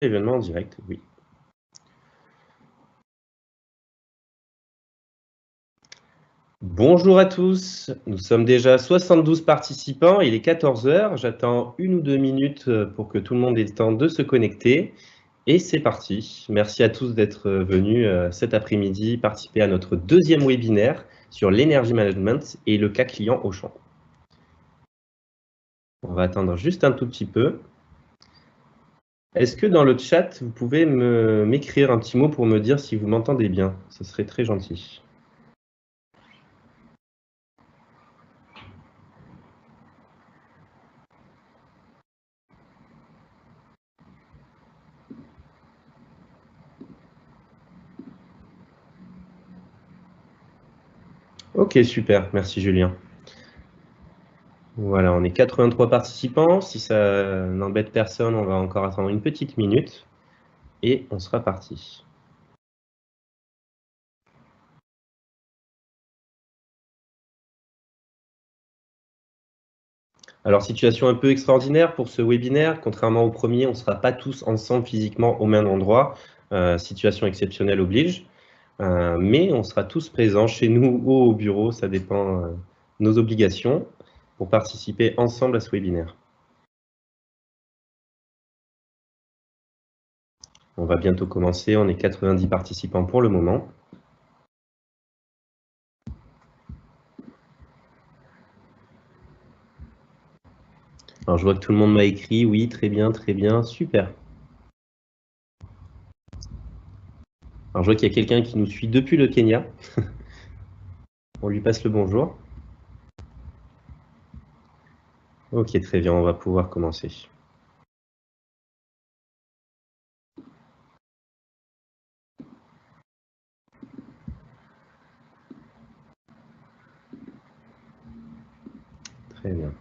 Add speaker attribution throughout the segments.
Speaker 1: Événement en direct, oui. Bonjour à tous, nous sommes déjà 72 participants, il est 14 heures, j'attends 1 ou 2 minutes pour que tout le monde ait le temps de se connecter et c'est parti. Merci à tous d'être venus cet après-midi participer à notre deuxième webinaire sur l'énergie management et le cas client Auchan. On va attendre juste un tout petit peu. Est-ce que dans le chat, vous pouvez m'écrire un petit mot pour me dire si vous m'entendez bien? Ce serait très gentil. Ok, super, merci Julien. Voilà, on est 83 participants. Si ça n'embête personne, on va encore attendre une petite minute et on sera parti. Alors, situation un peu extraordinaire pour ce webinaire. Contrairement au premier, on ne sera pas tous ensemble physiquement au même endroit. Situation exceptionnelle oblige. Mais on sera tous présents chez nous ou au bureau, ça dépend de nos obligations, pour participer ensemble à ce webinaire. On va bientôt commencer, on est 90 participants pour le moment. Alors, je vois que tout le monde m'a écrit, oui, très bien, super. Alors, je vois qu'il y a quelqu'un qui nous suit depuis le Kenya. On lui passe le bonjour. Ok, très bien, on va pouvoir commencer. Très bien.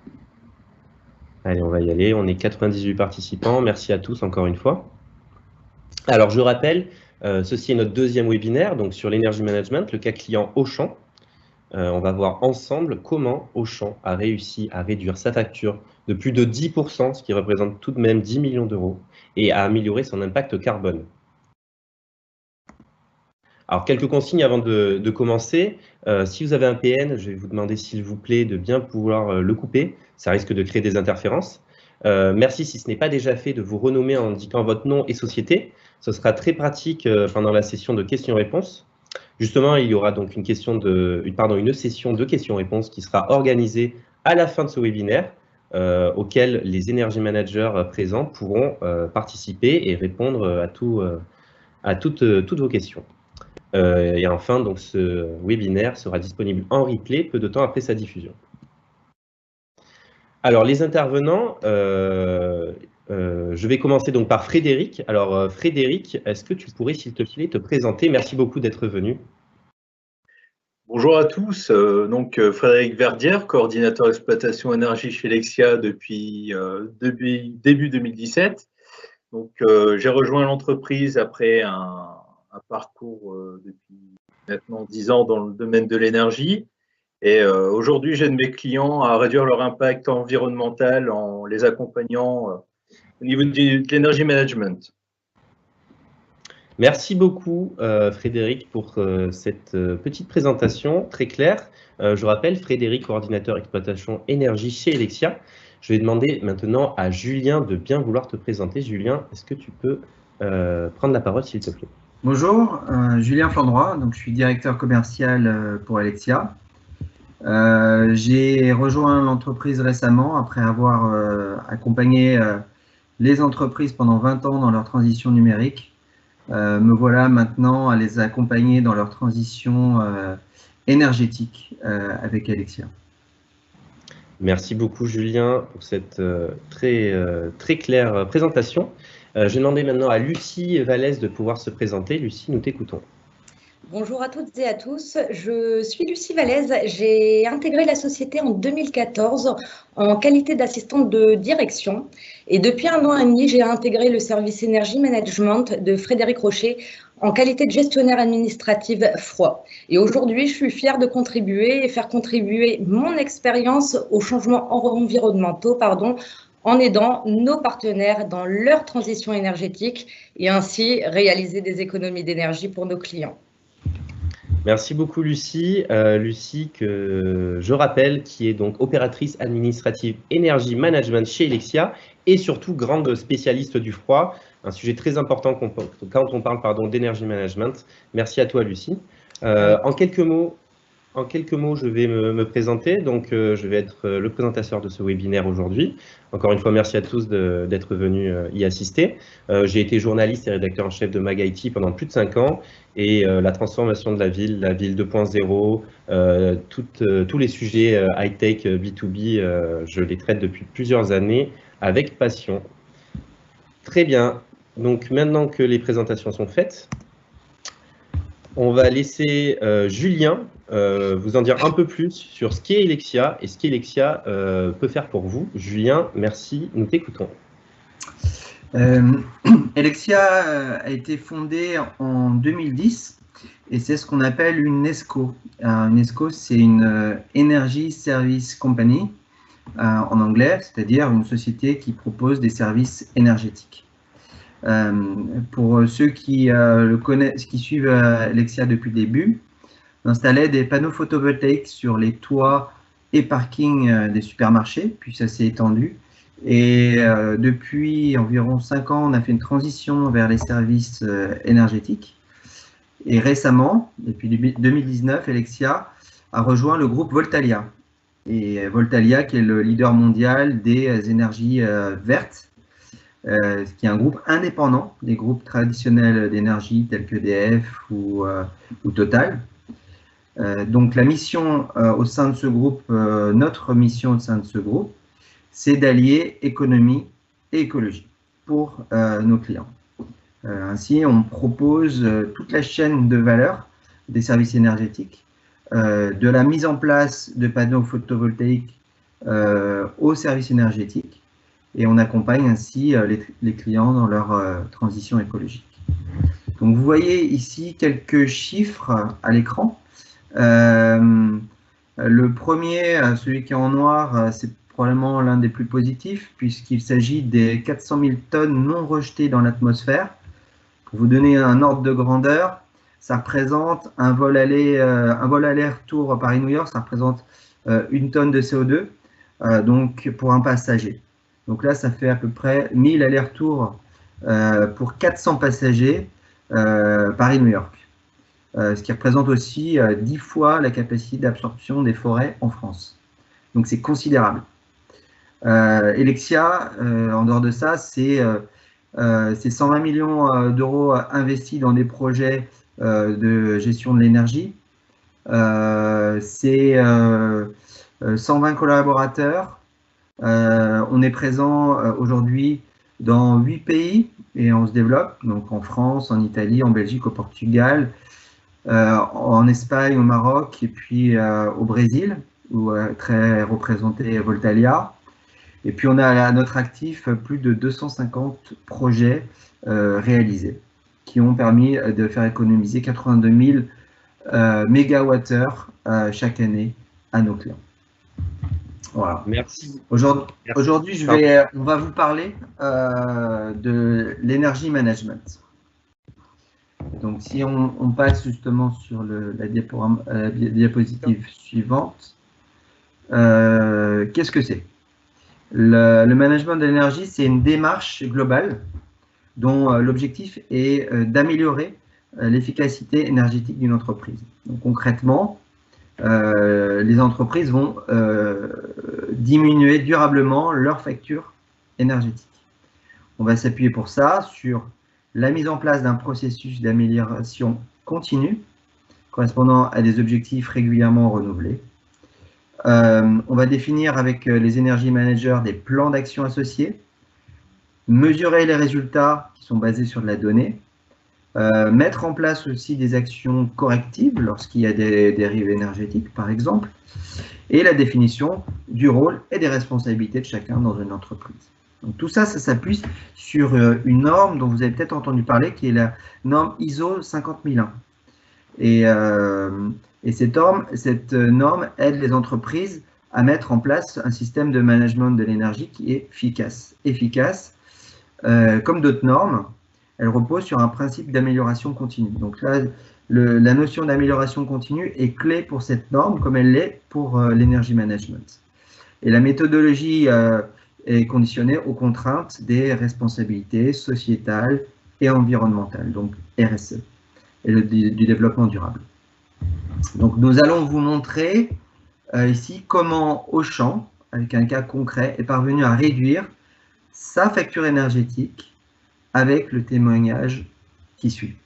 Speaker 1: Allez, on va y aller. On est 98 participants. Merci à tous encore une fois. Alors, je rappelle, ceci est notre deuxième webinaire donc sur l'énergie management, le cas client Auchan. On va voir ensemble comment Auchan a réussi à réduire sa facture de plus de 10%, ce qui représente tout de même 10 millions d'euros, et à améliorer son impact carbone. Alors, quelques consignes avant de commencer. Si vous avez un PN, je vais vous demander, s'il vous plaît, de bien pouvoir le couper. Ça risque de créer des interférences. Merci, si ce n'est pas déjà fait, de vous renommer en indiquant votre nom et société. Ce sera très pratique pendant la session de questions-réponses. Justement, il y aura donc une session de questions-réponses qui sera organisée à la fin de ce webinaire, auquel les Energy Managers présents pourront participer et répondre à toutes vos questions. Et enfin, donc, ce webinaire sera disponible en replay peu de temps après sa diffusion. Alors, les intervenants, je vais commencer donc par Frédéric. Alors, Frédéric, est-ce que tu pourrais, s'il te plaît, te présenter? Merci beaucoup d'être venu.
Speaker 2: Bonjour à tous, donc Frédéric Verdière, coordinateur exploitation énergie chez Lexia depuis début 2017. Donc j'ai rejoint l'entreprise après un parcours depuis maintenant 10 ans dans le domaine de l'énergie. Et aujourd'hui, j'aide mes clients à réduire leur impact environnemental en les accompagnant au niveau de l'énergie management.
Speaker 1: Merci beaucoup, Frédéric, pour cette petite présentation très claire. Je rappelle, Frédéric, coordinateur exploitation énergie chez Lexia. Je vais demander maintenant à Julien de bien vouloir te présenter. Julien, est-ce que tu peux prendre la parole, s'il te plaît?
Speaker 3: Bonjour, Julien Flandroy, donc je suis directeur commercial pour Alexia. J'ai rejoint l'entreprise récemment après avoir accompagné les entreprises pendant 20 ans dans leur transition numérique. Me voilà maintenant à les accompagner dans leur transition énergétique avec Alexia.
Speaker 1: Merci beaucoup, Julien, pour cette très claire présentation. Je vais demander maintenant à Lucie Vallès de pouvoir se présenter. Lucie, nous t'écoutons.
Speaker 4: Bonjour à toutes et à tous, je suis Lucie Vallès, j'ai intégré la société en 2014 en qualité d'assistante de direction et depuis 1 an et demi, j'ai intégré le service énergie management de Frédéric Rocher en qualité de gestionnaire administrative froid. Et aujourd'hui, je suis fière de contribuer et faire contribuer mon expérience aux changements environnementaux en aidant nos partenaires dans leur transition énergétique et ainsi réaliser des économies d'énergie pour nos clients.
Speaker 1: Merci beaucoup Lucie. Lucie, que je rappelle, qui est donc opératrice administrative énergie management chez Helexia et surtout grande spécialiste du froid, un sujet très important quand on parle d'énergie management. Merci à toi Lucie. En quelques mots, je vais me présenter. Donc, je vais être le présentateur de ce webinaire aujourd'hui. Encore une fois, merci à tous d'être venus y assister. J'ai été journaliste et rédacteur en chef de MagIT pendant plus de 5 ans. Et la transformation de la ville 2.0, tous les sujets high-tech, B2B, je les traite depuis plusieurs années avec passion. Très bien. Donc, maintenant que les présentations sont faites, on va laisser Julien vous en dire un peu plus sur ce qu'est Helexia et ce qu'Helexia peut faire pour vous. Julien, merci, nous t'écoutons.
Speaker 3: Helexia a été fondée en 2010 et c'est ce qu'on appelle une ESCO. Une ESCO, c'est une Energy Service Company en anglais, c'est-à-dire une société qui propose des services énergétiques. Pour ceux qui connaissent, qui suivent Helexia depuis le début, on installait des panneaux photovoltaïques sur les toits et parkings des supermarchés, puis ça s'est étendu. Et depuis environ 5 ans, on a fait une transition vers les services énergétiques. Et récemment, depuis 2019, Helexia a rejoint le groupe Voltalia. Et Voltalia, qui est le leader mondial des énergies vertes, qui est un groupe indépendant des groupes traditionnels d'énergie tels que EDF ou Total. Donc la mission au sein de ce groupe, notre mission au sein de ce groupe, c'est d'allier économie et écologie pour nos clients. Ainsi, on propose toute la chaîne de valeur des services énergétiques, de la mise en place de panneaux photovoltaïques aux services énergétiques, et on accompagne ainsi les clients dans leur transition écologique. Donc vous voyez ici quelques chiffres à l'écran. Le premier, celui qui est en noir, c'est probablement l'un des plus positifs puisqu'il s'agit des 400 000 tonnes non rejetées dans l'atmosphère. Pour vous donner un ordre de grandeur, ça représente un vol aller-retour Paris-New York, ça représente 1 tonne de CO2 donc pour un passager. Donc là, ça fait à peu près 1000 allers-retours pour 400 passagers Paris-New York. Ce qui représente aussi 10 fois la capacité d'absorption des forêts en France. Donc c'est considérable. Helexia, en dehors de ça, c'est 120 millions d'euros investis dans des projets de gestion de l'énergie. C'est 120 collaborateurs. On est présent aujourd'hui dans 8 pays et on se développe, donc en France, en Italie, en Belgique, au Portugal, en Espagne, au Maroc et puis au Brésil, où très représenté Voltalia. Et puis on a à notre actif plus de 250 projets réalisés qui ont permis de faire économiser 82 000 mégawattheures chaque année à nos clients. Voilà.
Speaker 1: Merci.
Speaker 3: Aujourd'hui, on va vous parler de l'énergie management. Donc, si on passe justement sur la diapositive suivante, qu'est-ce que c'est? Le management de l'énergie, c'est une démarche globale dont l'objectif est d'améliorer l'efficacité énergétique d'une entreprise. Donc, concrètement, les entreprises vont diminuer durablement leur facture énergétique. On va s'appuyer pour ça sur la mise en place d'un processus d'amélioration continue correspondant à des objectifs régulièrement renouvelés. On va définir avec les energy managers des plans d'action associés, mesurer les résultats qui sont basés sur de la donnée, mettre en place aussi des actions correctives lorsqu'il y a des dérives énergétiques, par exemple, et la définition du rôle et des responsabilités de chacun dans une entreprise. Donc, tout ça, ça s'appuie sur une norme dont vous avez peut-être entendu parler, qui est la norme ISO 50001. Et cette norme aide les entreprises à mettre en place un système de management de l'énergie qui est efficace. Comme d'autres normes, elle repose sur un principe d'amélioration continue. Donc là, la notion d'amélioration continue est clé pour cette norme, comme elle l'est pour l'énergie management. Et la méthodologie est conditionnée aux contraintes des responsabilités sociétales et environnementales, donc RSE, et du développement durable. Donc nous allons vous montrer ici comment Auchan, avec un cas concret, est parvenu à réduire sa facture énergétique avec le témoignage qui suit.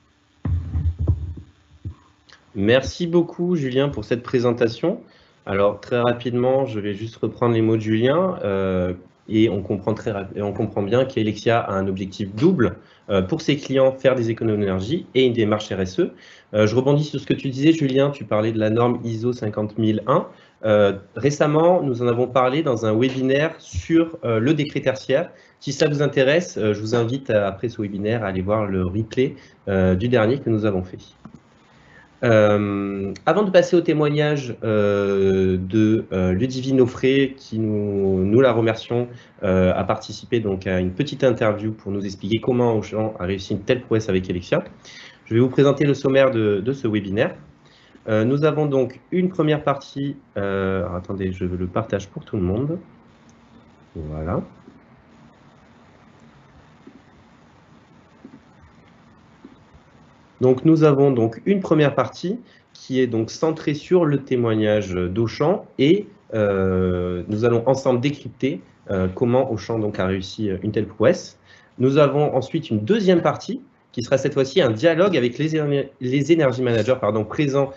Speaker 1: Merci beaucoup, Julien, pour cette présentation. Alors, très rapidement, je vais juste reprendre les mots de Julien. Et on comprend bien qu'Helexia a un objectif double pour ses clients, faire des économies d'énergie et une démarche RSE. Je rebondis sur ce que tu disais, Julien, tu parlais de la norme ISO 50001. Récemment, nous en avons parlé dans un webinaire sur le décret tertiaire. Si ça vous intéresse, je vous invite après ce webinaire à aller voir le replay du dernier que nous avons fait. Avant de passer au témoignage de Ludivine Offray, qui nous la remercions, a participé donc à une petite interview pour nous expliquer comment Auchan a réussi une telle prouesse avec Helexia. Je vais vous présenter le sommaire de ce webinaire. Nous avons donc une première partie. Alors attendez, je le partage pour tout le monde. Voilà. Donc nous avons donc une première partie qui est donc centrée sur le témoignage d'Auchan et nous allons ensemble décrypter comment Auchan donc a réussi une telle prouesse. Nous avons ensuite une deuxième partie qui sera cette fois-ci un dialogue avec les Energy Managers présents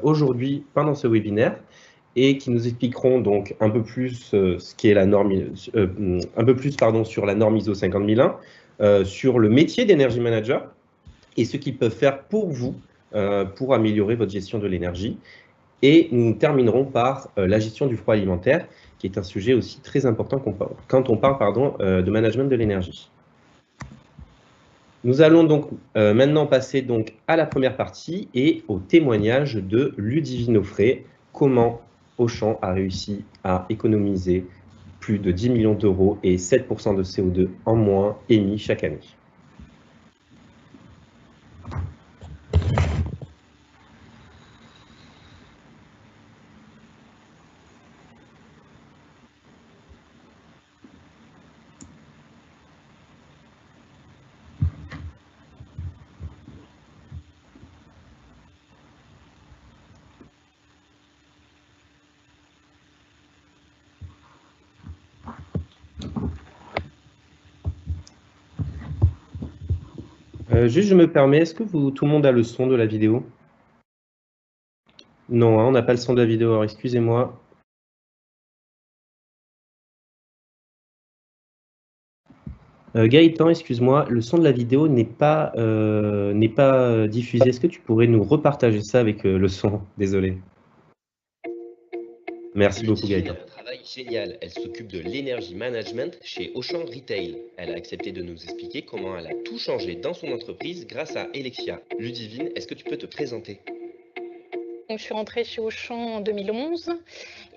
Speaker 1: aujourd'hui pendant ce webinaire et qui nous expliqueront donc un peu plus ce qu'est la norme, sur la norme ISO 50001, sur le métier d'Energy Manager et ce qu'ils peuvent faire pour vous, pour améliorer votre gestion de l'énergie. Et nous terminerons par la gestion du froid alimentaire, qui est un sujet aussi très important quand on parle de management de l'énergie. Nous allons donc maintenant passer donc à la première partie et au témoignage de Ludivine Offray, comment Auchan a réussi à économiser plus de 10 millions d'euros et 7% de CO2 en moins émis chaque année. Juste, je me permets, est-ce que tout le monde a le son de la vidéo? Non, hein, on n'a pas le son de la vidéo, alors excusez-moi. Gaëtan, excuse-moi, le son de la vidéo n'est pas diffusé. Est-ce que tu pourrais nous repartager ça avec le son? Désolé. Merci beaucoup, Gaëtan.
Speaker 5: Elle a un travail génial. Elle s'occupe de l'énergie management chez Auchan Retail. Elle a accepté de nous expliquer comment elle a tout changé dans son entreprise grâce à Helexia. Ludivine, est-ce que tu peux te présenter?
Speaker 6: Donc, je suis rentrée chez Auchan en 2011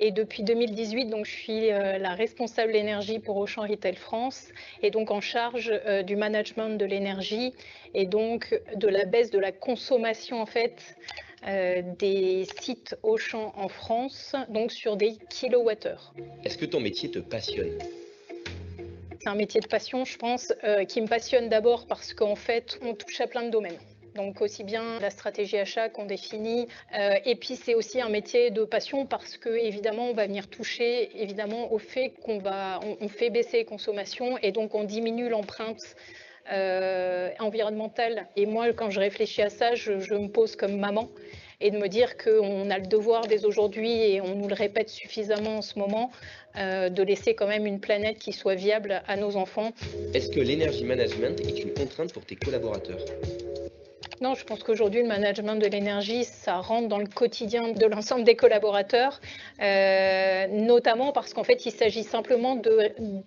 Speaker 6: et depuis 2018, donc, je suis la responsable énergie pour Auchan Retail France et donc en charge du management de l'énergie et donc de la baisse de la consommation en fait des sites Auchan en France, donc sur des kilowattheures.
Speaker 5: Est-ce que ton métier te passionne?
Speaker 6: C'est un métier de passion, je pense, qui me passionne d'abord parce qu'en fait, on touche à plein de domaines. Donc aussi bien la stratégie achat qu'on définit, et puis c'est aussi un métier de passion parce que évidemment on va venir toucher évidemment au fait qu'on on fait baisser les consommations et donc on diminue l'empreinte environnementale. Et moi quand je réfléchis à ça, je me pose comme maman et de me dire qu'on a le devoir dès aujourd'hui et on nous le répète suffisamment en ce moment, de laisser quand même une planète qui soit viable à nos enfants.
Speaker 5: Est-ce que l'énergie management est une contrainte pour tes collaborateurs?
Speaker 6: Non, je pense qu'aujourd'hui, le management de l'énergie, ça rentre dans le quotidien de l'ensemble des collaborateurs, notamment parce qu'en fait, il s'agit simplement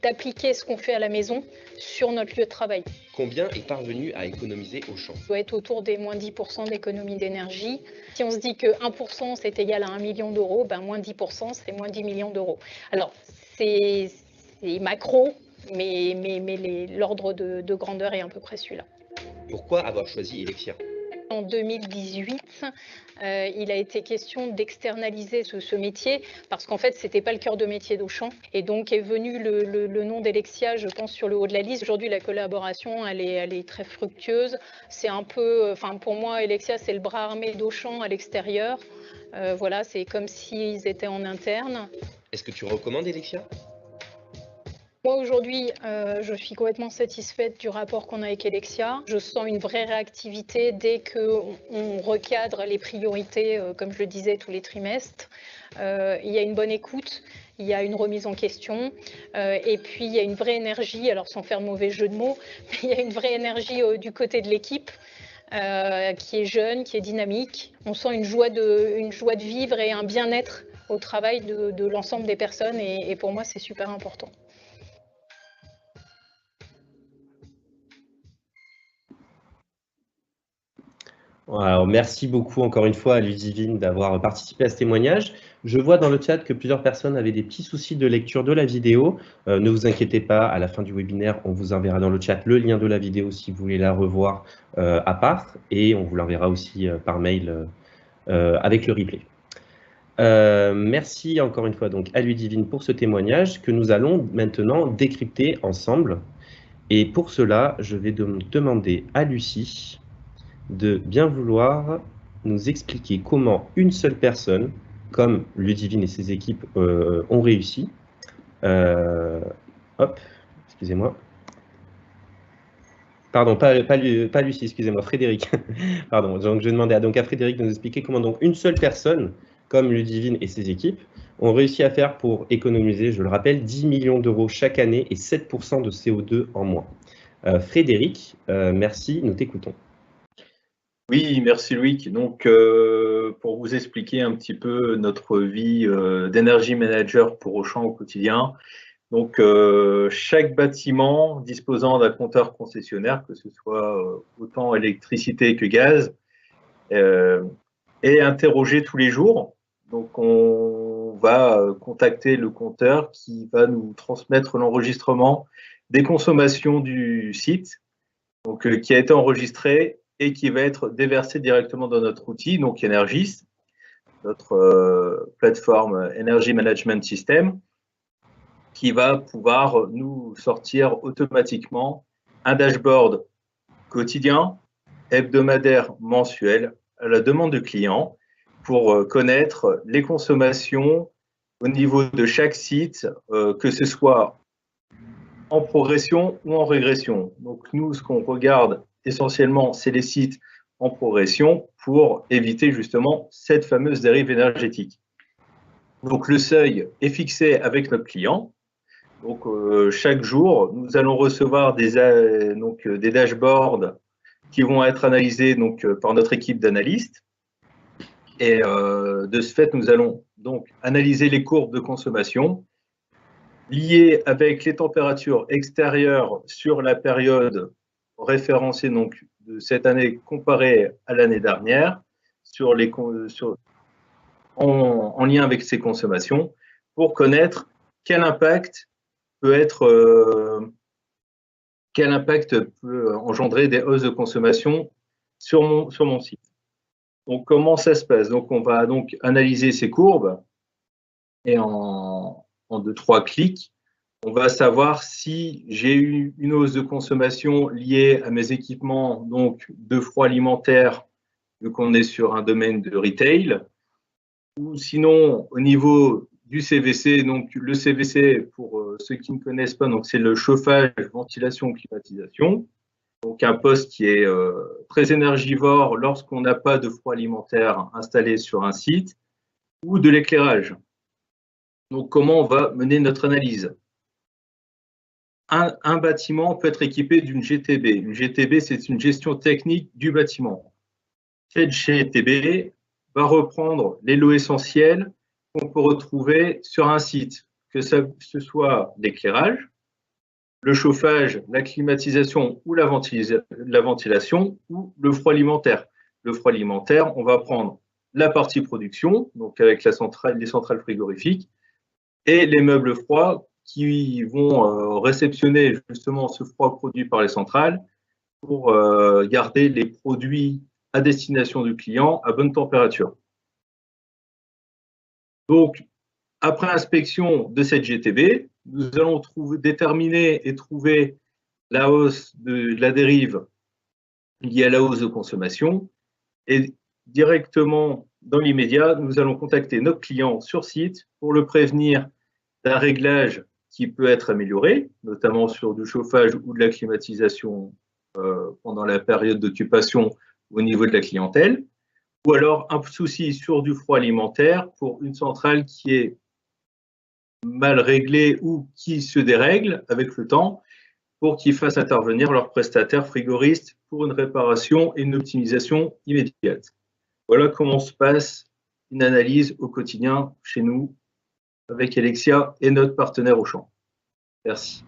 Speaker 6: d'appliquer ce qu'on fait à la maison sur notre lieu de travail.
Speaker 5: Combien est parvenu à économiser Auchan?
Speaker 6: Ça doit être autour des moins 10% d'économie d'énergie. Si on se dit que 1% c'est égal à 1 million d'euros, ben moins 10% c'est moins 10 millions d'euros. Alors, c'est macro, mais l'ordre de grandeur est à peu près celui-là.
Speaker 5: Pourquoi avoir choisi Helexia?
Speaker 6: En 2018, il a été question d'externaliser ce métier parce qu'en fait, ce n'était pas le cœur de métier d'Auchan. Et donc est venu le nom d'Helexia, je pense, sur le haut de la liste. Aujourd'hui, la collaboration, elle est très fructueuse. C'est un peu, enfin pour moi, Helexia, c'est le bras armé d'Auchan à l'extérieur. Voilà, c'est comme s'ils étaient en interne.
Speaker 5: Est-ce que tu recommandes Helexia?
Speaker 6: Moi, aujourd'hui, je suis complètement satisfaite du rapport qu'on a avec Helexia. Je sens une vraie réactivité dès qu'on recadre les priorités, comme je le disais, tous les trimestres. Il y a une bonne écoute, il y a une remise en question, et puis il y a une vraie énergie, alors sans faire mauvais jeu de mots, mais il y a une vraie énergie du côté de l'équipe. Qui est jeune, qui est dynamique. On sent une joie de vivre et un bien-être au travail de l'ensemble des personnes, et pour moi, c'est super important.
Speaker 1: Alors, merci beaucoup encore une fois à Ludivine d'avoir participé à ce témoignage. Je vois dans le chat que plusieurs personnes avaient des petits soucis de lecture de la vidéo. Ne vous inquiétez pas, à la fin du webinaire, on vous enverra dans le chat le lien de la vidéo si vous voulez la revoir à part, et on vous l'enverra aussi par mail avec le replay. Merci encore une fois donc à Ludivine pour ce témoignage que nous allons maintenant décrypter ensemble. Et pour cela, je vais demander à Lucie de bien vouloir nous expliquer comment une seule personne, comme Ludivine et ses équipes ont réussi. Hop, excusez-moi. Pardon, pas Lucie, excusez-moi, Frédéric. Pardon, donc je demandais à Frédéric de nous expliquer comment donc une seule personne, comme Ludivine et ses équipes, ont réussi à faire pour économiser, je le rappelle, 10 millions d'euros chaque année et 7% de CO2 en moins. Frédéric, merci, nous t'écoutons.
Speaker 2: Oui, merci Loïc. Donc, pour vous expliquer un petit peu notre vie d'énergie manager pour Auchan au quotidien, donc chaque bâtiment disposant d'un compteur concessionnaire, que ce soit autant électricité que gaz, est interrogé tous les jours. Donc, on va contacter le compteur qui va nous transmettre l'enregistrement des consommations du site, donc qui a été enregistré et qui va être déversé directement dans notre outil, donc Energis, notre plateforme Energy Management System, qui va pouvoir nous sortir automatiquement un dashboard quotidien, hebdomadaire, mensuel, à la demande de clients, pour connaître les consommations au niveau de chaque site, que ce soit en progression ou en régression. Donc nous, ce qu'on regarde essentiellement, c'est les sites en progression pour éviter justement cette fameuse dérive énergétique. Donc le seuil est fixé avec notre client. Donc chaque jour, nous allons recevoir des dashboards qui vont être analysés donc, par notre équipe d'analystes. Et de ce fait, nous allons donc analyser les courbes de consommation liées avec les températures extérieures sur la période référencée donc, de cette année comparée à l'année dernière en lien avec ces consommations pour connaître quel impact peut engendrer des hausses de consommation sur mon site. Donc, comment ça se passe? Donc, on va donc analyser ces courbes et en 2-3 clics, on va savoir si j'ai eu une hausse de consommation liée à mes équipements donc de froid alimentaire, vu qu'on est sur un domaine de retail, ou sinon au niveau du CVC. Donc le CVC, pour ceux qui ne connaissent pas, donc c'est le chauffage, ventilation, climatisation. Donc un poste qui est très énergivore lorsqu'on n'a pas de froid alimentaire installé sur un site, ou de l'éclairage. Donc comment on va mener notre analyse? Un bâtiment peut être équipé d'une GTB. Une GTB, c'est une gestion technique du bâtiment. cette GTB va reprendre les lots essentiels qu'on peut retrouver sur un site, que ce soit l'éclairage, le chauffage, la climatisation ou la ventilation, ou le froid alimentaire. Le froid alimentaire, on va prendre la partie production, donc avec les centrales frigorifiques, et les meubles froids qui vont réceptionner justement ce froid produit par les centrales pour garder les produits à destination du client à bonne température. Donc, après inspection de cette GTB, nous allons déterminer et trouver la hausse de la dérive liée à la hausse de consommation. Et directement, dans l'immédiat, nous allons contacter notre client sur site pour le prévenir d'un réglage qui peut être amélioré, notamment sur du chauffage ou de la climatisation pendant la période d'occupation au niveau de la clientèle, ou alors un souci sur du froid alimentaire pour une centrale qui est mal réglée ou qui se dérègle avec le temps pour qu'ils fassent intervenir leurs prestataires frigoristes pour une réparation et une optimisation immédiate. Voilà comment se passe une analyse au quotidien chez nous avec Helexia et notre partenaire Auchan. Merci.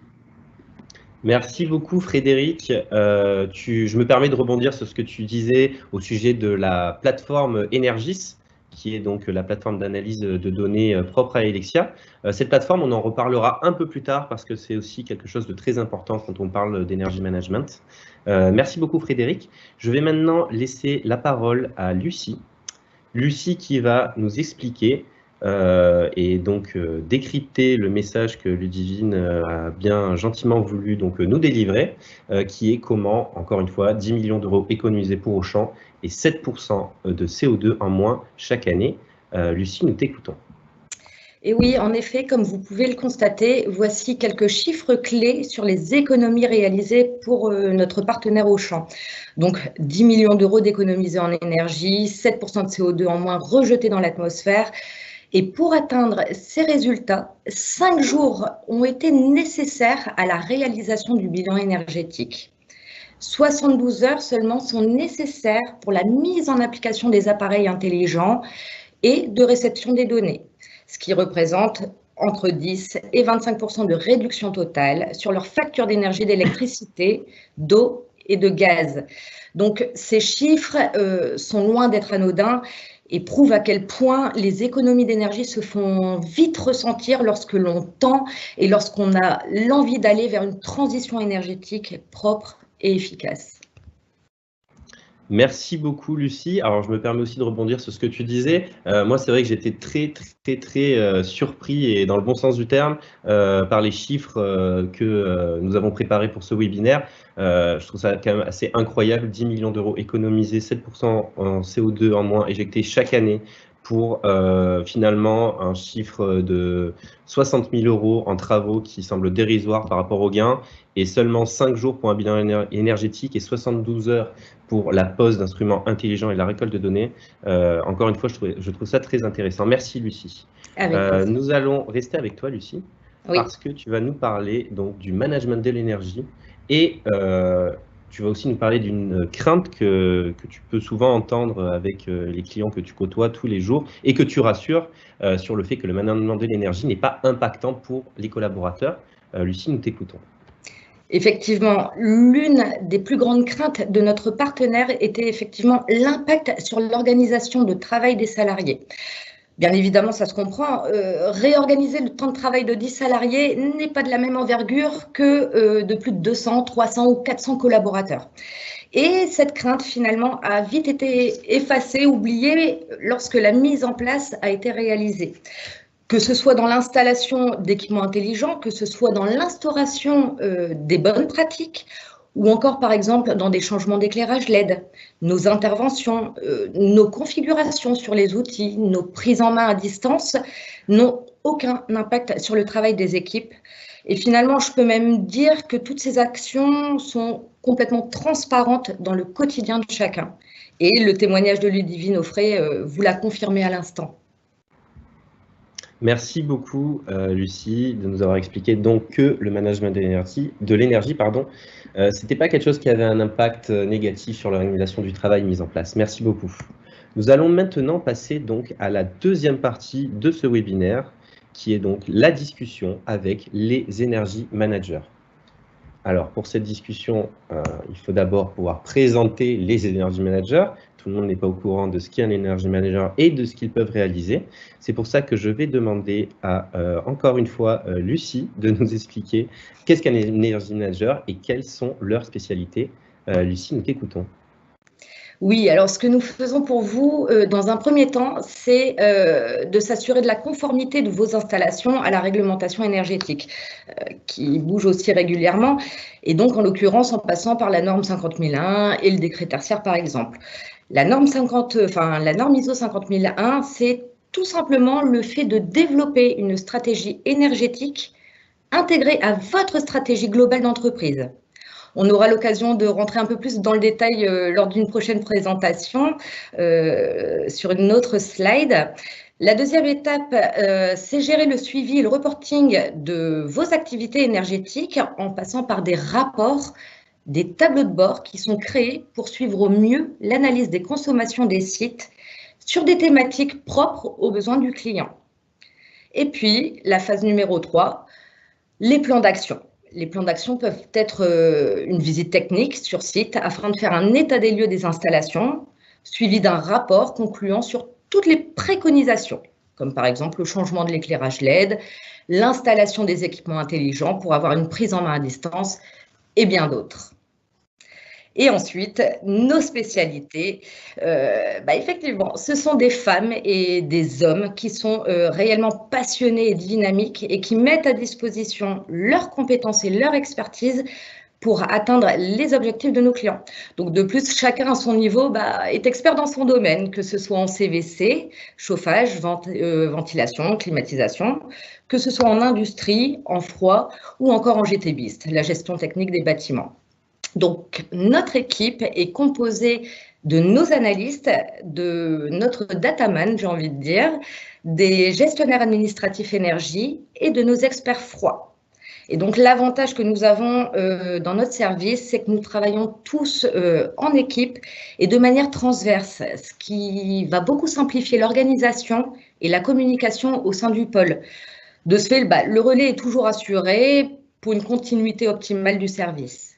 Speaker 1: Merci beaucoup Frédéric. Je me permets de rebondir sur ce que tu disais au sujet de la plateforme Energis, qui est donc la plateforme d'analyse de données propre à Helexia. Cette plateforme, on en reparlera un peu plus tard parce que c'est aussi quelque chose de très important quand on parle d'énergie management. Merci beaucoup Frédéric. Je vais maintenant laisser la parole à Lucie. Lucie qui va nous expliquer et donc décrypter le message que Ludivine a bien gentiment voulu donc, nous délivrer, qui est comment, encore une fois, 10 millions d'euros économisés pour Auchan et 7% de CO2 en moins chaque année. Lucie, nous t'écoutons.
Speaker 4: Et oui, en effet, comme vous pouvez le constater, voici quelques chiffres clés sur les économies réalisées pour notre partenaire Auchan. Donc, 10 millions d'euros d'économisés en énergie, 7% de CO2 en moins rejetés dans l'atmosphère. Et pour atteindre ces résultats, 5 jours ont été nécessaires à la réalisation du bilan énergétique. 72 heures seulement sont nécessaires pour la mise en application des appareils intelligents et de réception des données, ce qui représente entre 10 et 25% de réduction totale sur leur facture d'énergie, d'électricité, d'eau et de gaz. Donc ces chiffres sont loin d'être anodins et prouvent à quel point les économies d'énergie se font vite ressentir lorsque l'on tend et lorsqu'on a l'envie d'aller vers une transition énergétique propre et efficace.
Speaker 1: Merci beaucoup Lucie. Alors je me permets aussi de rebondir sur ce que tu disais. Moi c'est vrai que j'étais très surpris et dans le bon sens du terme par les chiffres que nous avons préparés pour ce webinaire. Je trouve ça quand même assez incroyable, 10 millions d'euros économisés, 7% en CO2 en moins éjectés chaque année pour finalement un chiffre de 60 000 euros en travaux qui semble dérisoire par rapport aux gains et seulement 5 jours pour un bilan énergétique et 72 heures pour la pose d'instruments intelligents et la récolte de données. Encore une fois, je trouve ça très intéressant. Merci Lucie. Nous allons rester avec toi Lucie, oui, parce que tu vas nous parler donc, du management de l'énergie et tu vas aussi nous parler d'une crainte que tu peux souvent entendre avec les clients que tu côtoies tous les jours et que tu rassures sur le fait que le management de l'énergie n'est pas impactant pour les collaborateurs. Lucie, nous t'écoutons.
Speaker 4: Effectivement, l'une des plus grandes craintes de notre partenaire était effectivement l'impact sur l'organisation de travail des salariés. Bien évidemment, ça se comprend, réorganiser le temps de travail de 10 salariés n'est pas de la même envergure que de plus de 200, 300 ou 400 collaborateurs. Et cette crainte, finalement, a vite été effacée, oubliée lorsque la mise en place a été réalisée. Que ce soit dans l'installation d'équipements intelligents, que ce soit dans l'instauration des bonnes pratiques, ou encore par exemple dans des changements d'éclairage LED, nos interventions, nos configurations sur les outils, nos prises en main à distance n'ont aucun impact sur le travail des équipes. Et finalement, je peux même dire que toutes ces actions sont complètement transparentes dans le quotidien de chacun. Et le témoignage de Ludivine Offray vous l'a confirmé à l'instant.
Speaker 1: Merci beaucoup, Lucie, de nous avoir expliqué donc que le management de l'énergie, c'était pas quelque chose qui avait un impact négatif sur l'organisation du travail mise en place. Merci beaucoup. Nous allons maintenant passer donc à la deuxième partie de ce webinaire, qui est donc la discussion avec les energy managers. Alors, pour cette discussion, il faut d'abord pouvoir présenter les energy managers. Tout le monde n'est pas au courant de ce qu'est un energy manager et de ce qu'ils peuvent réaliser. C'est pour ça que je vais demander à, encore une fois, Lucie de nous expliquer qu'est-ce qu'un energy manager et quelles sont leurs spécialités. Lucie, nous t'écoutons.
Speaker 4: Oui, alors ce que nous faisons pour vous, dans un premier temps, c'est de s'assurer de la conformité de vos installations à la réglementation énergétique, qui bouge aussi régulièrement, et donc en l'occurrence en passant par la norme 50001 et le décret tertiaire par exemple. La norme ISO 50001, c'est tout simplement le fait de développer une stratégie énergétique intégrée à votre stratégie globale d'entreprise. On aura l'occasion de rentrer un peu plus dans le détail lors d'une prochaine présentation sur une autre slide. La deuxième étape, c'est gérer le suivi et le reporting de vos activités énergétiques en passant par des rapports, des tableaux de bord qui sont créés pour suivre au mieux l'analyse des consommations des sites sur des thématiques propres aux besoins du client. Et puis, la phase numéro 3, les plans d'action. Les plans d'action peuvent être une visite technique sur site afin de faire un état des lieux des installations, suivi d'un rapport concluant sur toutes les préconisations, comme par exemple le changement de l'éclairage LED, l'installation des équipements intelligents pour avoir une prise en main à distance et bien d'autres. Et ensuite, nos spécialités, effectivement, ce sont des femmes et des hommes qui sont réellement passionnés et dynamiques et qui mettent à disposition leurs compétences et leur expertise pour atteindre les objectifs de nos clients. Donc de plus, chacun à son niveau est expert dans son domaine, que ce soit en CVC, chauffage, ventilation, climatisation, que ce soit en industrie, en froid ou encore en GTBIST, la gestion technique des bâtiments. Donc, notre équipe est composée de nos analystes, de notre dataman, j'ai envie de dire, des gestionnaires administratifs énergie et de nos experts froid. Et donc, l'avantage que nous avons dans notre service, c'est que nous travaillons tous en équipe et de manière transverse, ce qui va beaucoup simplifier l'organisation et la communication au sein du pôle. De ce fait, le relais est toujours assuré pour une continuité optimale du service.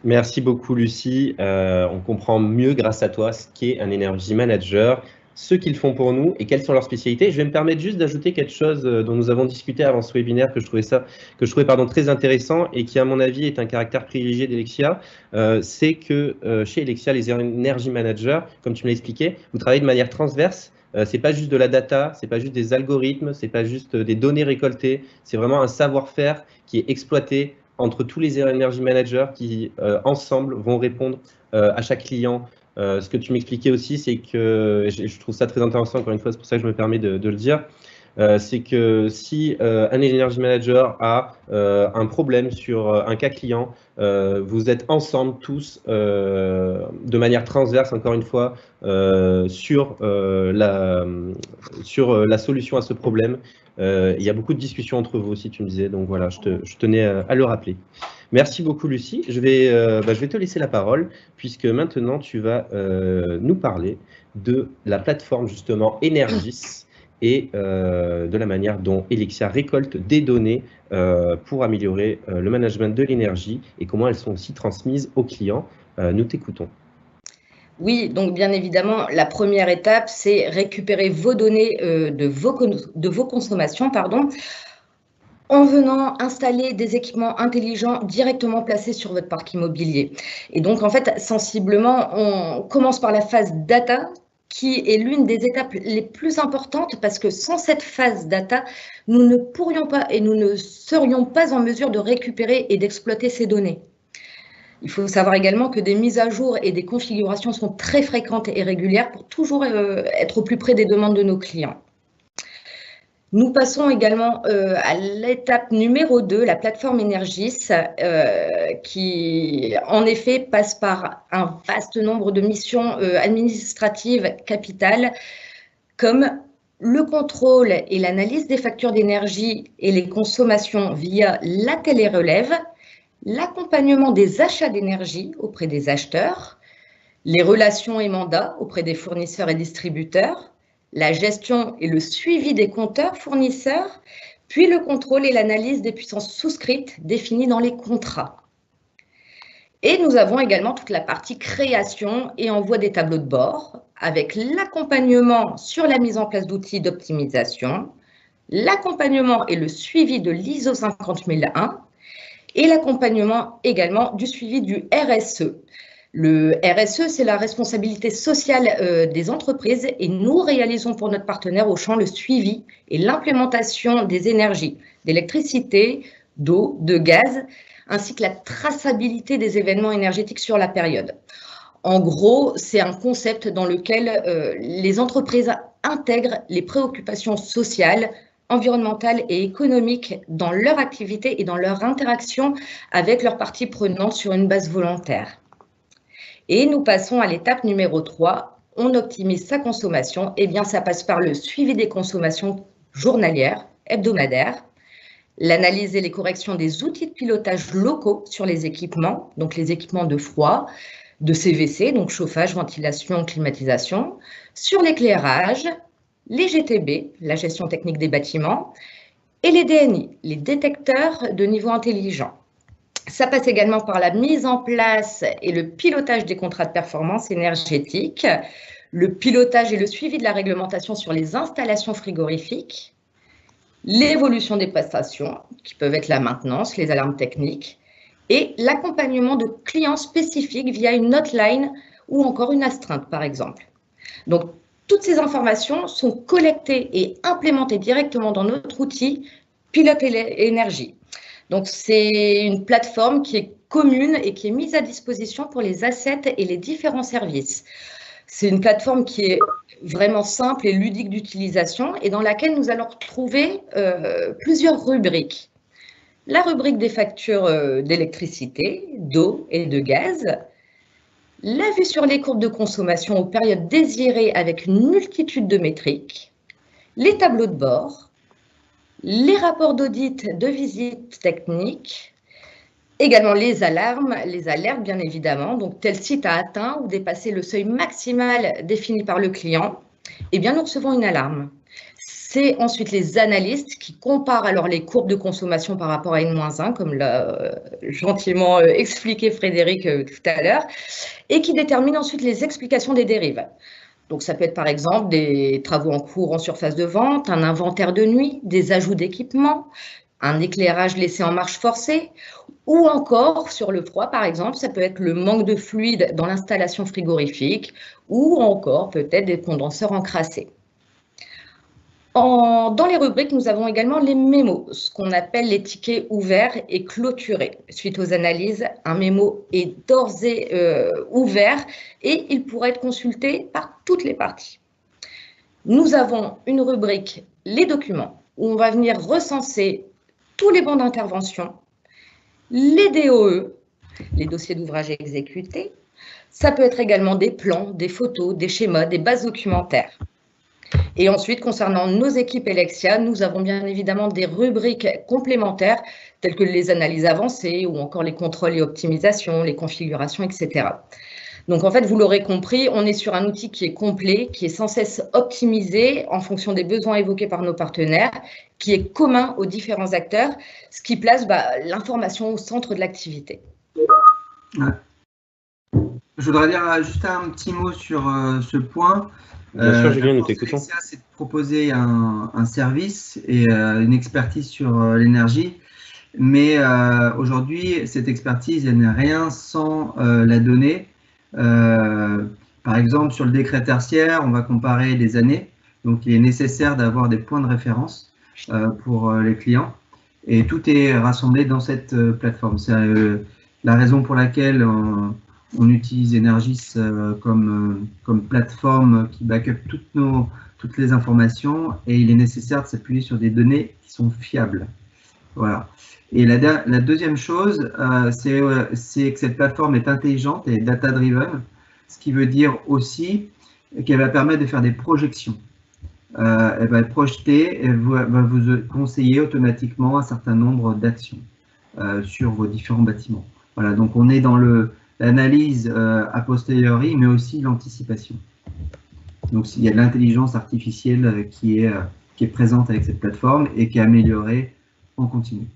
Speaker 1: Merci beaucoup, Lucie. On comprend mieux grâce à toi ce qu'est un energy manager, ce qu'ils font pour nous et quelles sont leurs spécialités. Je vais me permettre juste d'ajouter quelque chose dont nous avons discuté avant ce webinaire que je trouvais très intéressant et qui, à mon avis, est un caractère privilégié d'Elexia. C'est que chez Elexia, les energy managers, comme tu me l'as expliqué, vous travaillez de manière transverse. C'est pas juste de la data, c'est pas juste des algorithmes, c'est pas juste des données récoltées. C'est vraiment un savoir-faire qui est exploité entre tous les energy managers qui, ensemble, vont répondre à chaque client. Ce que tu m'expliquais aussi, c'est que, je trouve ça très intéressant, encore une fois, c'est pour ça que je me permets de le dire, c'est que si un energy manager a un problème sur un cas client, vous êtes ensemble tous de manière transverse, encore une fois, sur la solution à ce problème. Il y a beaucoup de discussions entre vous aussi, tu me disais, donc voilà, je tenais à le rappeler. Merci beaucoup, Lucie. Je vais te laisser la parole, puisque maintenant, tu vas nous parler de la plateforme, justement, Energys, et de la manière dont Elexia récolte des données pour améliorer le management de l'énergie et comment elles sont aussi transmises aux clients. Nous t'écoutons.
Speaker 4: Oui, donc bien évidemment, la première étape, c'est récupérer vos données de vos consommations, en venant installer des équipements intelligents directement placés sur votre parc immobilier. Et donc, en fait, sensiblement, on commence par la phase data, qui est l'une des étapes les plus importantes parce que sans cette phase data, nous ne pourrions pas et nous ne serions pas en mesure de récupérer et d'exploiter ces données. Il faut savoir également que des mises à jour et des configurations sont très fréquentes et régulières pour toujours être au plus près des demandes de nos clients. Nous passons également à l'étape numéro 2, la plateforme Energys, qui en effet passe par un vaste nombre de missions administratives capitales, comme le contrôle et l'analyse des factures d'énergie et les consommations via la télérelève, l'accompagnement des achats d'énergie auprès des acheteurs, les relations et mandats auprès des fournisseurs et distributeurs, la gestion et le suivi des compteurs fournisseurs, puis le contrôle et l'analyse des puissances souscrites définies dans les contrats. Et nous avons également toute la partie création et envoi des tableaux de bord, avec l'accompagnement sur la mise en place d'outils d'optimisation, l'accompagnement et le suivi de l'ISO 50001 et l'accompagnement également du suivi du RSE. Le RSE, c'est la responsabilité sociale des entreprises et nous réalisons pour notre partenaire Auchan le suivi et l'implémentation des énergies, d'électricité, d'eau, de gaz, ainsi que la traçabilité des événements énergétiques sur la période. En gros, c'est un concept dans lequel les entreprises intègrent les préoccupations sociales, environnementales et économiques dans leur activité et dans leur interaction avec leurs parties prenantes sur une base volontaire. Et nous passons à l'étape numéro 3, on optimise sa consommation. Eh bien, ça passe par le suivi des consommations journalières, hebdomadaires, l'analyse et les corrections des outils de pilotage locaux sur les équipements, donc les équipements de froid, de CVC, donc chauffage, ventilation, climatisation, sur l'éclairage, les GTB, la gestion technique des bâtiments, et les DNI, les détecteurs de niveau intelligent. Ça passe également par la mise en place et le pilotage des contrats de performance énergétique, le pilotage et le suivi de la réglementation sur les installations frigorifiques, l'évolution des prestations, qui peuvent être la maintenance, les alarmes techniques, et l'accompagnement de clients spécifiques via une hotline ou encore une astreinte, par exemple. Donc, toutes ces informations sont collectées et implémentées directement dans notre outil Pilote Énergie. Donc, c'est une plateforme qui est commune et qui est mise à disposition pour les assets et les différents services. C'est une plateforme qui est vraiment simple et ludique d'utilisation et dans laquelle nous allons retrouver plusieurs rubriques. La rubrique des factures d'électricité, d'eau et de gaz, la vue sur les courbes de consommation aux périodes désirées avec une multitude de métriques, les tableaux de bord, les rapports d'audit de visite technique, également les alarmes, les alertes bien évidemment, donc tel site a atteint ou dépassé le seuil maximal défini par le client, eh bien nous recevons une alarme. C'est ensuite les analystes qui comparent alors les courbes de consommation par rapport à N-1, comme l'a gentiment expliqué Frédéric tout à l'heure, et qui déterminent ensuite les explications des dérives. Donc, ça peut être par exemple des travaux en cours en surface de vente, un inventaire de nuit, des ajouts d'équipements, un éclairage laissé en marche forcée, ou encore sur le froid, par exemple, ça peut être le manque de fluide dans l'installation frigorifique, ou encore peut-être des condenseurs encrassés. Dans les rubriques, nous avons également les mémos, ce qu'on appelle les tickets ouverts et clôturés. Suite aux analyses, un mémo est d'ores et ouvert et il pourra être consulté par toutes les parties. Nous avons une rubrique « Les documents » où on va venir recenser tous les bons d'intervention, les DOE, les dossiers d'ouvrage exécutés. Ça peut être également des plans, des photos, des schémas, des bases documentaires. Et ensuite, concernant nos équipes Helexia, nous avons bien évidemment des rubriques complémentaires telles que les analyses avancées ou encore les contrôles et optimisations, les configurations, etc. Donc en fait, vous l'aurez compris, on est sur un outil qui est complet, qui est sans cesse optimisé en fonction des besoins évoqués par nos partenaires, qui est commun aux différents acteurs, ce qui place l'information au centre de l'activité.
Speaker 3: Ouais. Je voudrais dire juste un petit mot sur ce point.
Speaker 1: Bien sûr, Julien, nous t'écoutons.
Speaker 3: C'est de proposer un service et une expertise sur l'énergie, mais aujourd'hui, cette expertise, elle n'est rien sans la donnée. Par exemple, sur le décret tertiaire, on va comparer les années, donc il est nécessaire d'avoir des points de référence pour les clients, et tout est rassemblé dans cette plateforme. C'est la raison pour laquelle on utilise Energis comme plateforme qui backup toutes les informations, et il est nécessaire de s'appuyer sur des données qui sont fiables. Voilà. Et la deuxième chose, c'est que cette plateforme est intelligente et data-driven, ce qui veut dire aussi qu'elle va permettre de faire des projections. elle va projeter, elle va vous conseiller automatiquement un certain nombre d'actions sur vos différents bâtiments. Voilà, donc on est dans l'analyse a posteriori, mais aussi l'anticipation. Donc il y a de l'intelligence artificielle qui est présente avec cette plateforme et qui est améliorée en continu.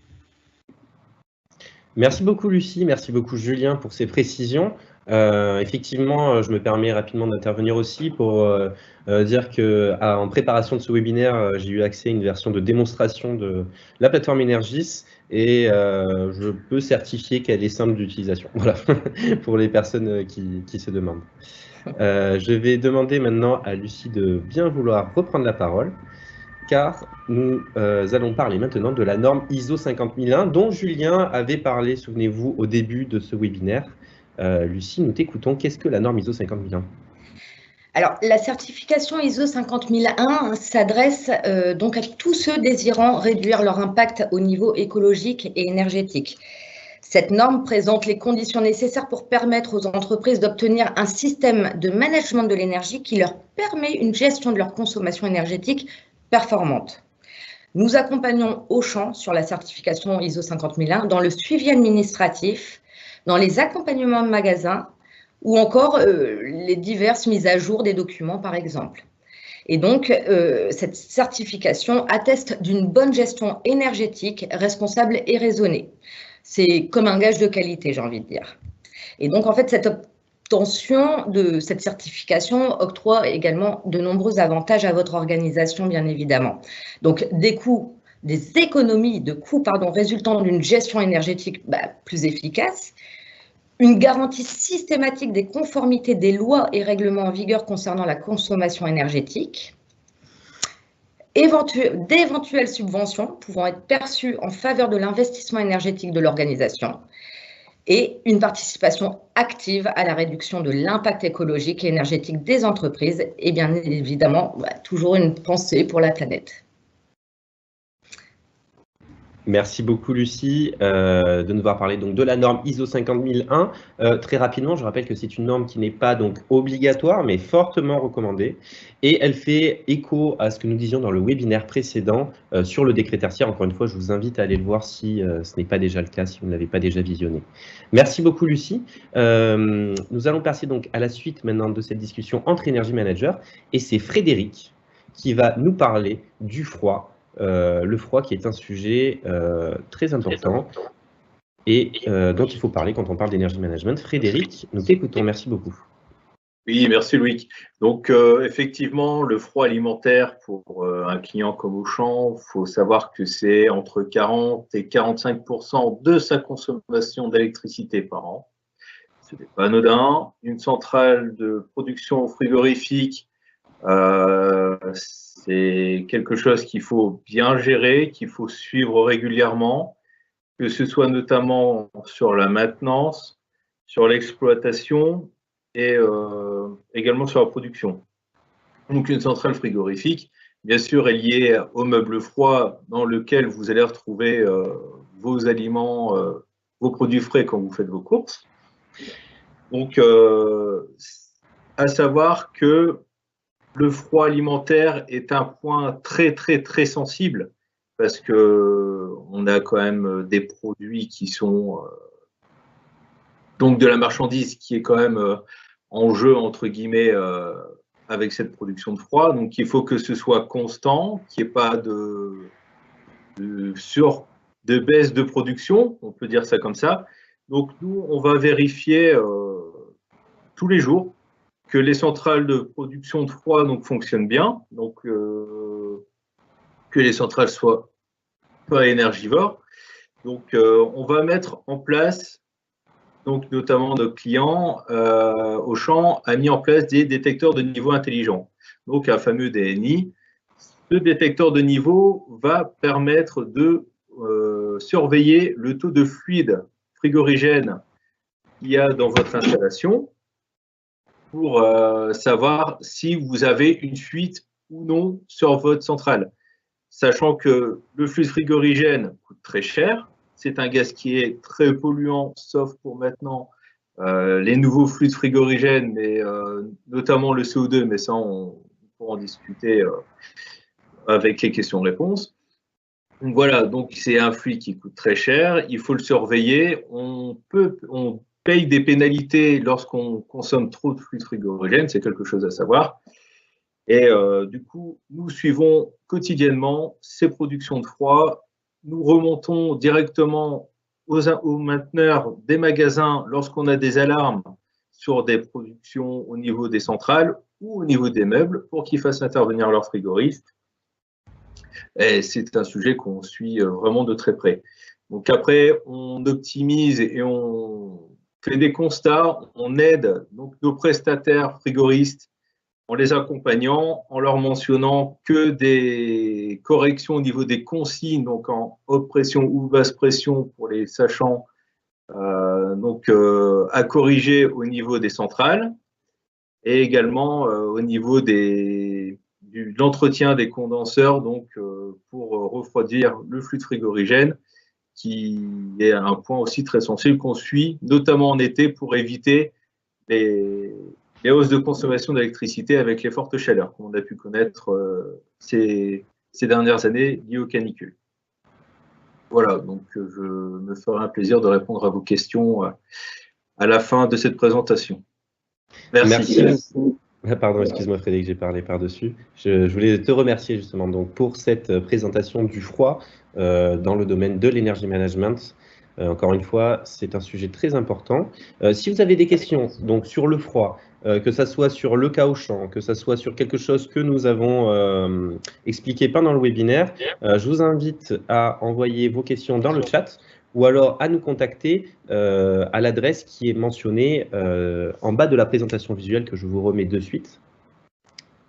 Speaker 1: Merci beaucoup Lucie, merci beaucoup Julien pour ces précisions. Effectivement, je me permets rapidement d'intervenir aussi pour dire qu'en préparation de ce webinaire, j'ai eu accès à une version de démonstration de la plateforme Energys et je peux certifier qu'elle est simple d'utilisation. Voilà, pour les personnes qui se demandent. Je vais demander maintenant à Lucie de bien vouloir reprendre la parole, car nous allons parler maintenant de la norme ISO 50001 dont Julien avait parlé, souvenez-vous, au début de ce webinaire. Lucie, nous t'écoutons. Qu'est-ce que la norme ISO 50001 ?
Speaker 4: Alors, la certification ISO 50001 s'adresse donc à tous ceux désirant réduire leur impact au niveau écologique et énergétique. Cette norme présente les conditions nécessaires pour permettre aux entreprises d'obtenir un système de management de l'énergie qui leur permet une gestion de leur consommation énergétique performante. Nous accompagnons Auchan sur la certification ISO 50001 dans le suivi administratif, dans les accompagnements de magasins ou encore les diverses mises à jour des documents, par exemple. Et donc, cette certification atteste d'une bonne gestion énergétique responsable et raisonnée. C'est comme un gage de qualité, j'ai envie de dire. Et donc, en fait, cette obtention de cette certification octroie également de nombreux avantages à votre organisation, bien évidemment. Donc, des économies de coûts résultant d'une gestion énergétique plus efficace, une garantie systématique des conformités des lois et règlements en vigueur concernant la consommation énergétique, d'éventuelles subventions pouvant être perçues en faveur de l'investissement énergétique de l'organisation et une participation active à la réduction de l'impact écologique et énergétique des entreprises et bien évidemment, toujours une pensée pour la planète.
Speaker 1: Merci beaucoup Lucie de nous avoir parlé donc de la norme ISO 50001. Très rapidement, je rappelle que c'est une norme qui n'est pas donc obligatoire mais fortement recommandée et elle fait écho à ce que nous disions dans le webinaire précédent sur le décret tertiaire. Encore une fois, je vous invite à aller le voir si ce n'est pas déjà le cas, si vous ne l'avez pas déjà visionné. Merci beaucoup Lucie. Nous allons passer donc à la suite maintenant de cette discussion entre Energy Managers et c'est Frédéric qui va nous parler du froid. Le froid qui est un sujet très important et dont il faut parler quand on parle d'énergie management. Frédéric, nous t'écoutons, merci beaucoup.
Speaker 2: Oui, merci Loïc. Donc effectivement, le froid alimentaire pour un client comme Auchan, il faut savoir que c'est entre 40 et 45% de sa consommation d'électricité par an. Ce n'est pas anodin. Une centrale de production frigorifique, c'est quelque chose qu'il faut bien gérer, qu'il faut suivre régulièrement, que ce soit notamment sur la maintenance, sur l'exploitation et également sur la production. Donc une centrale frigorifique, bien sûr, est liée au meuble froid dans lequel vous allez retrouver vos aliments, vos produits frais quand vous faites vos courses. Donc, à savoir que le froid alimentaire est un point très, très, très sensible parce qu'on a quand même des produits qui sont donc de la marchandise qui est quand même en jeu, entre guillemets, avec cette production de froid. Donc, il faut que ce soit constant, qu'il n'y ait pas de baisse de production, on peut dire ça comme ça. Donc, nous, on va vérifier tous les jours que les centrales de production de froid fonctionnent bien, donc que les centrales soient pas énergivores. Donc, on va mettre en place, donc notamment nos clients, Auchan a mis en place des détecteurs de niveau intelligents, donc un fameux DNI. Ce détecteur de niveau va permettre de surveiller le taux de fluide frigorigène qu'il y a dans votre installation, pour savoir si vous avez une fuite ou non sur votre centrale. Sachant que le fluide frigorigène coûte très cher, c'est un gaz qui est très polluant, sauf pour maintenant les nouveaux fluides frigorigènes, mais notamment le CO2, mais ça on pour en discuter avec les questions-réponses. Donc voilà, donc c'est un fluide qui coûte très cher, il faut le surveiller. On paye des pénalités lorsqu'on consomme trop de fluide frigorigène, c'est quelque chose à savoir. Et du coup, nous suivons quotidiennement ces productions de froid. Nous remontons directement aux mainteneurs des magasins lorsqu'on a des alarmes sur des productions au niveau des centrales ou au niveau des meubles pour qu'ils fassent intervenir leurs frigoristes. Et c'est un sujet qu'on suit vraiment de très près. Donc après, on optimise et on fait des constats, on aide donc nos prestataires frigoristes en les accompagnant, en leur mentionnant que des corrections au niveau des consignes, donc en haute pression ou basse pression pour les sachants, à corriger au niveau des centrales et également au niveau de l'entretien des condenseurs, donc pour refroidir le fluide frigorigène, qui est un point aussi très sensible qu'on suit, notamment en été, pour éviter les hausses de consommation d'électricité avec les fortes chaleurs qu'on a pu connaître ces dernières années liées aux canicules. Voilà, donc je me ferai un plaisir de répondre à vos questions à la fin de cette présentation. Merci.
Speaker 1: Pardon, excuse-moi Frédéric, j'ai parlé par-dessus. Je voulais te remercier justement donc, pour cette présentation du froid dans le domaine de l'énergie management. Encore une fois, c'est un sujet très important. Si vous avez des questions donc, sur le froid, que ce soit sur le cas Auchan, que ce soit sur quelque chose que nous avons expliqué pendant le webinaire, je vous invite à envoyer vos questions dans le chat ou alors à nous contacter à l'adresse qui est mentionnée en bas de la présentation visuelle que je vous remets de suite,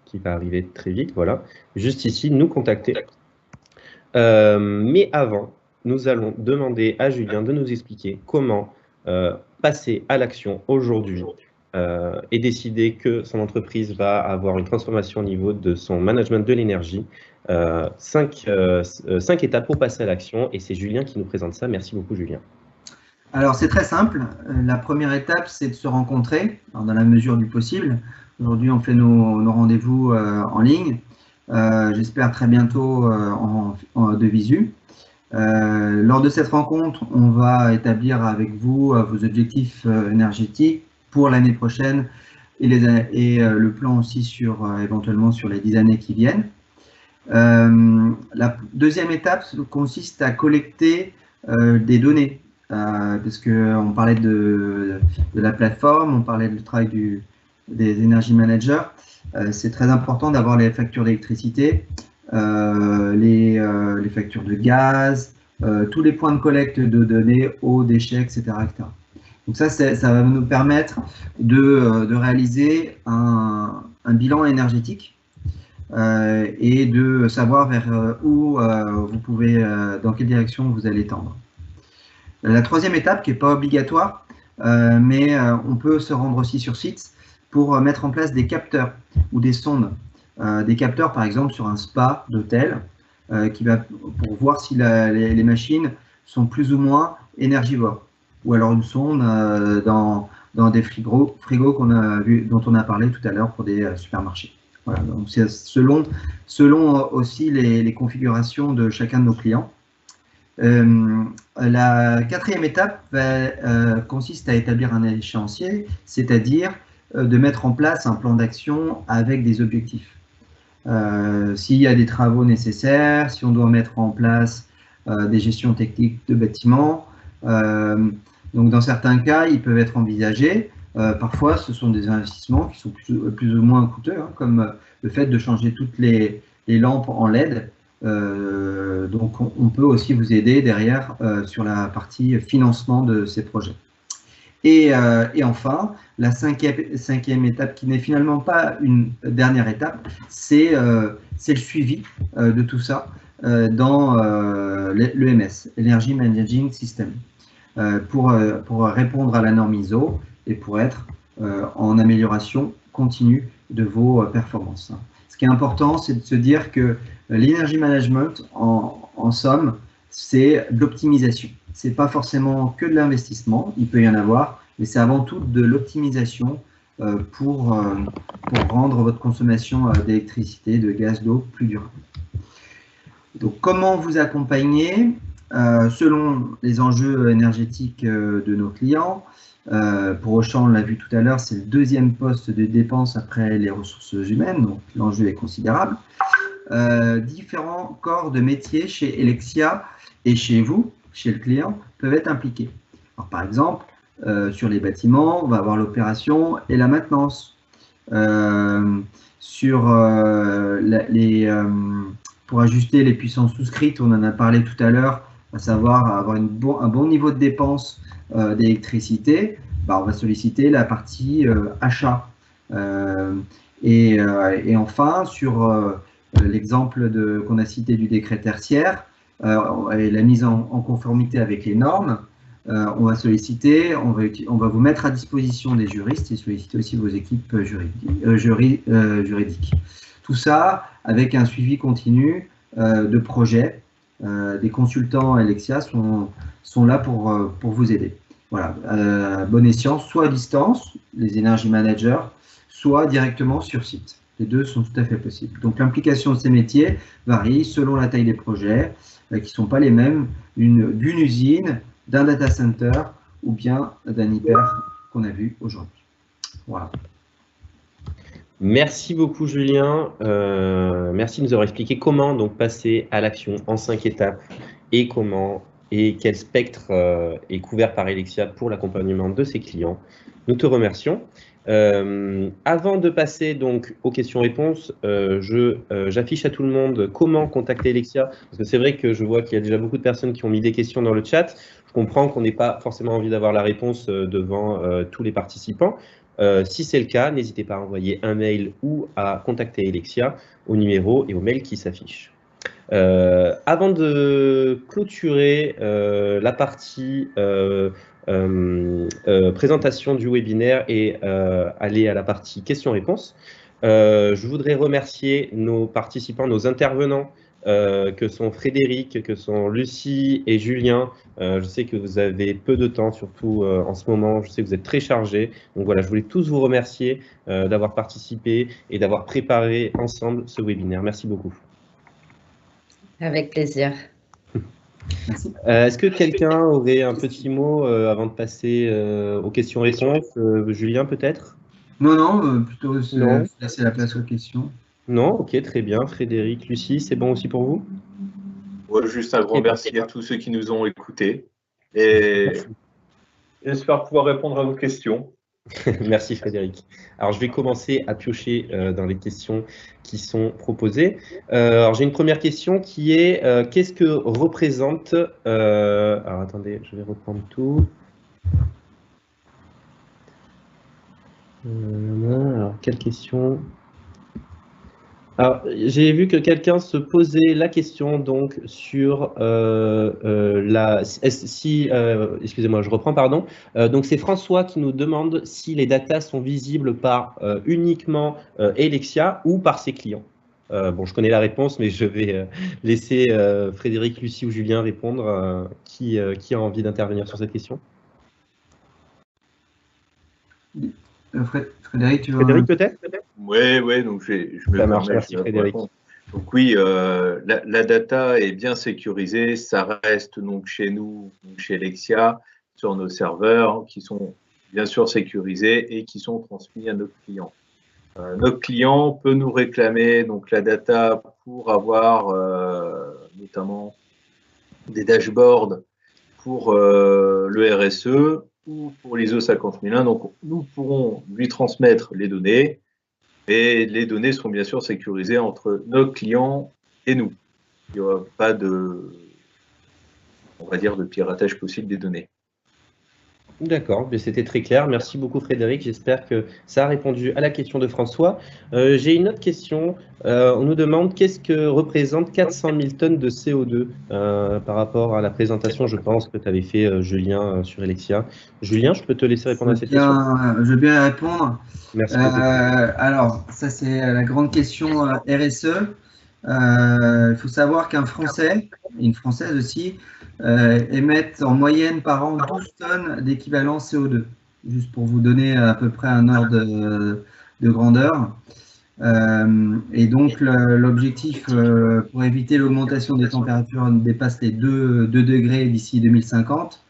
Speaker 1: qui va arriver très vite, voilà. Juste ici, nous contacter. Mais avant, nous allons demander à Julien de nous expliquer comment passer à l'action aujourd'hui et décider que son entreprise va avoir une transformation au niveau de son management de l'énergie. 5 étapes pour passer à l'action et c'est Julien qui nous présente ça. Merci beaucoup Julien.
Speaker 3: Alors c'est très simple. La première étape, c'est de se rencontrer dans la mesure du possible. Aujourd'hui, on fait nos rendez-vous en ligne. J'espère très bientôt de visu. Lors de cette rencontre, on va établir avec vous vos objectifs énergétiques pour l'année prochaine et le plan aussi éventuellement sur les 10 années qui viennent. La deuxième étape consiste à collecter des données, parce qu'on parlait de la plateforme, on parlait du travail des énergie managers. C'est très important d'avoir les factures d'électricité, les factures de gaz, tous les points de collecte de données, eau, déchets, etc. etc. Donc ça va nous permettre de réaliser un bilan énergétique et de savoir vers où vous pouvez, dans quelle direction vous allez tendre. La troisième étape, qui n'est pas obligatoire, mais on peut se rendre aussi sur site pour mettre en place des capteurs ou des sondes. Des capteurs, par exemple, sur un spa d'hôtel, pour voir si les machines sont plus ou moins énergivores. Ou alors une sonde dans des frigos dont on a parlé tout à l'heure pour des supermarchés. Voilà, donc c'est selon aussi les configurations de chacun de nos clients. La quatrième étape consiste à établir un échéancier, c'est-à-dire de mettre en place un plan d'action avec des objectifs. S'il y a des travaux nécessaires, si on doit mettre en place des gestions techniques de bâtiments, donc dans certains cas, ils peuvent être envisagés. Parfois, ce sont des investissements qui sont plus ou moins coûteux, hein, comme le fait de changer toutes les lampes en LED. Donc, on peut aussi vous aider derrière sur la partie financement de ces projets. Et enfin, la cinquième étape, qui n'est finalement pas une dernière étape, c'est le suivi de tout ça dans l'EMS, Energy Managing System, pour répondre à la norme ISO et pour être en amélioration continue de vos performances. Ce qui est important, c'est de se dire que l'energy management, en somme, c'est de l'optimisation. Ce n'est pas forcément que de l'investissement, il peut y en avoir, mais c'est avant tout de l'optimisation pour rendre votre consommation d'électricité, de gaz, d'eau plus durable. Donc, comment vous accompagner selon les enjeux énergétiques de nos clients? Pour Auchan, on l'a vu tout à l'heure, c'est le deuxième poste de dépense après les ressources humaines, donc l'enjeu est considérable. Différents corps de métier chez Helexia et chez vous, chez le client, peuvent être impliqués. Alors, par exemple, sur les bâtiments, on va avoir l'opération et la maintenance. Pour ajuster les puissances souscrites, on en a parlé tout à l'heure, à savoir avoir un bon niveau de dépense d'électricité, on va solliciter la partie achat. Et enfin, sur l'exemple qu'on a cité du décret tertiaire et la mise en conformité avec les normes, on va solliciter, on va vous mettre à disposition des juristes et solliciter aussi vos équipes juridiques. Tout ça avec un suivi continu de projet. Des consultants Helexia sont là pour vous aider. Voilà, bon escient, soit à distance, les Energy Managers, soit directement sur site. Les deux sont tout à fait possibles. Donc l'implication de ces métiers varie selon la taille des projets, qui ne sont pas les mêmes d'une usine, d'un data center ou bien d'un hyper qu'on a vu aujourd'hui. Voilà.
Speaker 1: Merci beaucoup Julien, merci de nous avoir expliqué comment donc passer à l'action en 5 étapes et comment et quel spectre est couvert par Helexia pour l'accompagnement de ses clients. Nous te remercions. Avant de passer donc aux questions-réponses, j'affiche à tout le monde comment contacter Helexia, parce que c'est vrai que je vois qu'il y a déjà beaucoup de personnes qui ont mis des questions dans le chat. Je comprends qu'on n'ait pas forcément envie d'avoir la réponse devant tous les participants. Si c'est le cas, n'hésitez pas à envoyer un mail ou à contacter Helexia au numéro et au mail qui s'affiche. Avant de clôturer la partie présentation du webinaire et aller à la partie questions-réponses, je voudrais remercier nos participants, nos intervenants, que sont Frédéric, que sont Lucie et Julien. Je sais que vous avez peu de temps, surtout en ce moment. Je sais que vous êtes très chargés. Donc voilà, je voulais tous vous remercier d'avoir participé et d'avoir préparé ensemble ce webinaire. Merci beaucoup.
Speaker 4: Avec plaisir.
Speaker 1: Est-ce que quelqu'un aurait un petit mot avant de passer aux questions-réponses? Julien, peut-être?
Speaker 3: Non, plutôt laisser la place aux questions.
Speaker 1: Non, ok, très bien. Frédéric, Lucie, c'est bon aussi pour vous?
Speaker 2: Ouais, juste un grand merci à tous ceux qui nous ont écoutés et j'espère pouvoir répondre à vos questions.
Speaker 1: Merci Frédéric. Alors je vais commencer à piocher dans les questions qui sont proposées. Alors j'ai une première question qui est qu'est-ce que représente alors attendez, je vais reprendre tout. Alors quelle question? Alors, j'ai vu que quelqu'un se posait la question donc sur excusez-moi, je reprends, pardon. Donc, c'est François qui nous demande si les datas sont visibles par uniquement Helexia ou par ses clients. Bon, je connais la réponse, mais je vais laisser Frédéric, Lucie ou Julien répondre. Qui a envie d'intervenir sur cette question?
Speaker 3: Frédéric, tu veux...
Speaker 1: Frédéric, peut-être?
Speaker 2: Oui, donc je me permets.
Speaker 1: Merci Frédéric.
Speaker 2: Donc oui, la data est bien sécurisée, ça reste donc chez nous, chez Helexia, sur nos serveurs qui sont bien sûr sécurisés et qui sont transmis à nos clients. Notre client peut nous réclamer donc la data pour avoir notamment des dashboards pour le RSE ou pour l'ISO 50001. Donc nous pourrons lui transmettre les données. Et les données sont bien sûr sécurisées entre nos clients et nous. Il n'y aura pas de, on va dire, de piratage possible des données.
Speaker 1: D'accord, c'était très clair. Merci beaucoup Frédéric. J'espère que ça a répondu à la question de François. J'ai une autre question. On nous demande qu'est-ce que représente 400 000 tonnes de CO2 par rapport à la présentation, je pense, que tu avais fait, Julien, sur Helexia. Julien, je peux te laisser répondre à cette question?
Speaker 3: Je veux bien répondre.
Speaker 1: Merci beaucoup.
Speaker 3: Alors, ça c'est la grande question RSE. Il faut savoir qu'un Français, et une Française aussi, émettent en moyenne par an 12 tonnes d'équivalent CO2. juste pour vous donner à peu près un ordre de grandeur. Et donc, l'objectif pour éviter l'augmentation des températures dépasse les 2 degrés d'ici 2050,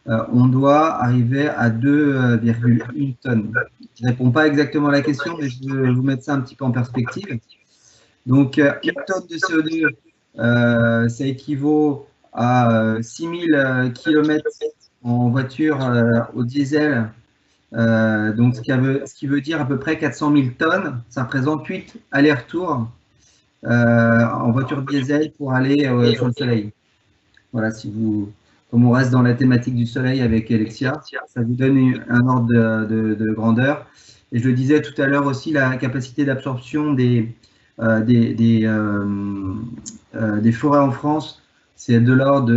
Speaker 3: on doit arriver à 2,1 tonnes. Je ne réponds pas exactement à la question, mais je veux vous mettre ça un petit peu en perspective. Donc, 1 tonne de CO2, ça équivaut à 6000 km en voiture au diesel. Donc, ce qui veut dire à peu près 400 000 tonnes. Ça représente 8 allers-retours en voiture diesel pour aller sur le soleil. Voilà, comme on reste dans la thématique du soleil avec Helexia, ça vous donne un ordre de grandeur. Et je le disais tout à l'heure aussi, la capacité d'absorption des forêts en France, c'est de l'ordre